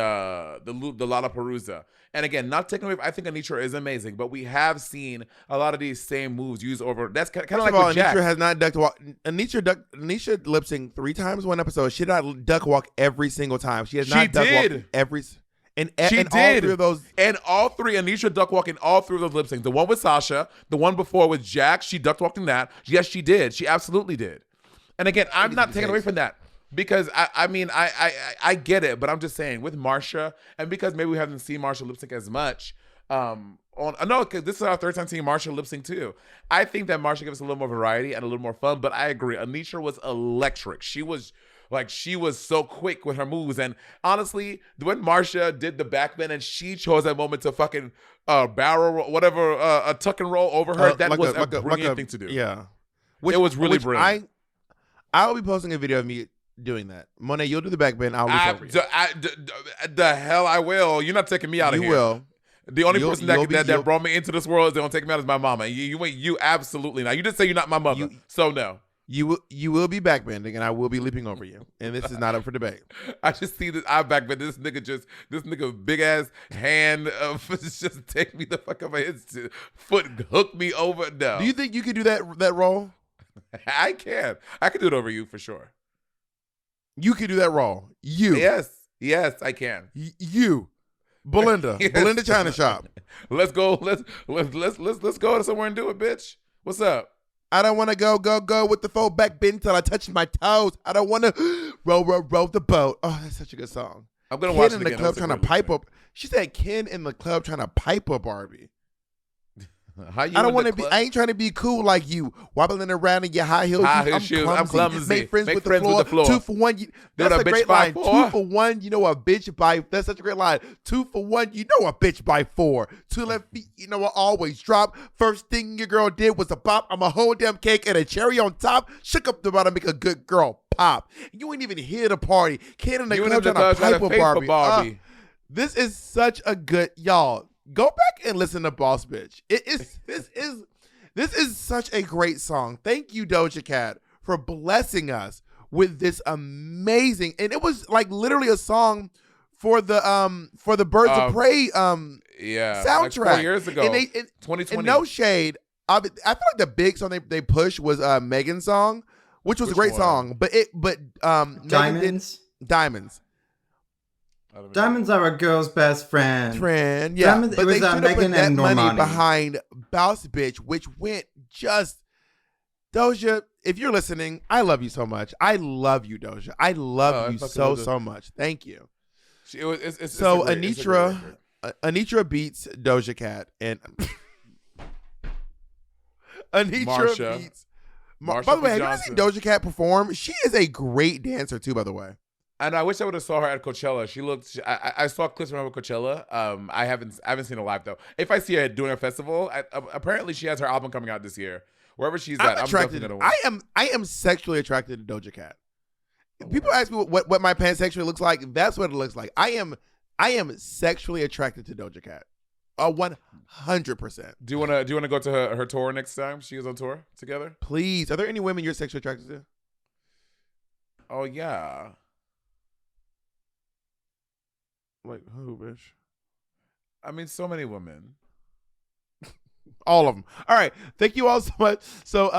Lollapalooza. And again, not taking away, I think Anitra is amazing, but we have seen a lot of these same moves used over. That's kind of like with Jack. Anitra has not ducked walk. Anisha lip sync 3 times one episode. She did not duck walk every single time. She has not duck walk every. And she did. All 3 of those. And all 3, Anisha duck walk in all 3 of those lip syncs. The one with Sasha, the one before with Jack, she duck walked in that. Yes, she did. She absolutely did. And again, I'm not taking away from that. Because I mean I get it, but I'm just saying with Marsha, and because maybe we haven't seen Marsha lip sync as much, because this is our 3rd time seeing Marsha lip sync too. I think that Marsha gives us a little more variety and a little more fun. But I agree, Anitra was electric. She was so quick with her moves, and honestly, when Marsha did the back bend and she chose that moment to fucking barrel whatever a tuck and roll over her, that was a brilliant thing to do. Yeah, it was really brilliant. I will be posting a video of me doing that. Monet, you'll do the back bend. I'll leap over you. The hell I will. You're not taking me out of here. You will. The only person that brought me into this world is going to take me out is my mama. You absolutely not. You just say you're not my mother. So no. You will be backbending and I will be leaping over you. And this is not up for debate. I just see this backbend. This nigga big ass hand just take me the fuck up his foot, hook me over. No. Do you think you could do that roll? I can. I can do it over you for sure. You can do that roll. You. Yes, I can. You. Belinda. Yes. Belinda China Shop. Let's go. Let's go to somewhere and do it, bitch. What's up? I don't want to go with the full back bend till I touch my toes. I don't want to row the boat. Oh, that's such a good song. I'm gonna watch it in the club trying to pipe up. She said Ken in the club trying to pipe up Barbie. I don't want to be. I ain't trying to be cool like you, wobbling around in your high heels. I'm clumsy. Make friends with the floor. 2 for 1. That's a great line. 2 for 1. You know a bitch by. That's such a great line. 2 for 1. You know a bitch by 4. 2 left feet. You know I always drop. First thing your girl did was a pop. I'm a whole damn cake and a cherry on top. Shook up the bottom, make a good girl pop. You ain't even here to party. Kid in the club trying to pipe with Barbie. This is such a good y'all. Go back and listen to Boss Bitch. This is such a great song. Thank you, Doja Cat, for blessing us with this amazing. And it was like literally a song for the Birds of Prey soundtrack. Like 4 years ago. And 2020. And no shade. I feel like the big song they pushed was Megan's song, which was a great song. But Diamonds. Diamonds. Diamonds are a girl's best friend. Yeah. Diamonds, but it was they should have Megan put that and money Normani behind Bounce Bitch, which went just Doja. If you're listening, I love you so much. I love you, Doja. I love you so much. Thank you. Anitra beats Doja Cat and Anitra beats. By the way, have you seen Doja Cat perform? She is a great dancer too. By the way. And I wish I would have saw her at Coachella. She looked. I saw clips from her at Coachella. I haven't seen her live though. If I see her doing a festival, apparently she has her album coming out this year. Wherever she's at, I'm definitely gonna watch. I am sexually attracted to Doja Cat. People ask me what my pansexually looks like. That's what it looks like. I am sexually attracted to Doja Cat. 100%. Do you wanna go to her tour next time? She is on tour together. Please. Are there any women you're sexually attracted to? Oh yeah. Like who, bitch? I mean, so many women. All of them. All right. Thank you all so much. So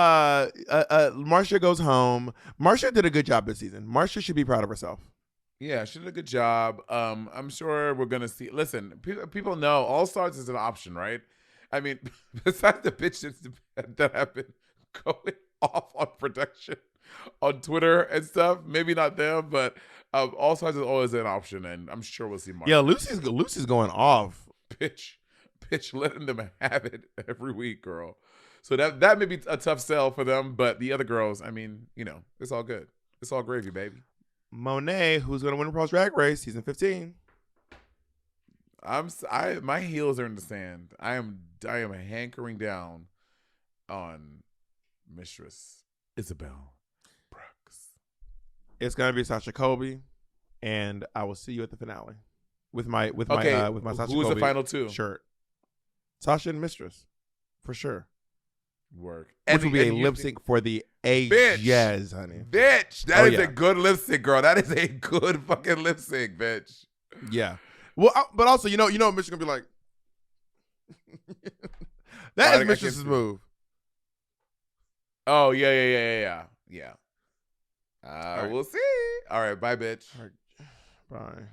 Marcia goes home. Marcia did a good job this season. Marcia should be proud of herself. Yeah, she did a good job. I'm sure we're gonna see. Listen, people know All Stars is an option, right? I mean, besides the bitches that have been going off on production on Twitter and stuff, maybe not them, but All Stars is always an option, and I'm sure we'll see Marcia. Yeah, Lucy's going off. Bitch, letting them have it every week, girl. So that may be a tough sell for them, but the other girls, I mean, it's all good. It's all gravy, baby. Monet, who's going to win RuPaul's Drag Race season 15. My heels are in the sand. I am hankering down on Mistress Isabel Brooks. It's going to be Sasha Colby, and I will see you at the finale with my Sasha Colby. Who's the final two? Shirt. Sasha and Mistress, for sure. Work. Which will be a lip sync for the ages, honey. Bitch, that is a good lip sync, girl. That is a good fucking lip sync, bitch. Yeah. Well, but also, Mistress gonna be like, that is Mistress's move. Oh yeah. Right. We'll see. All right, bye, bitch. All right. Bye.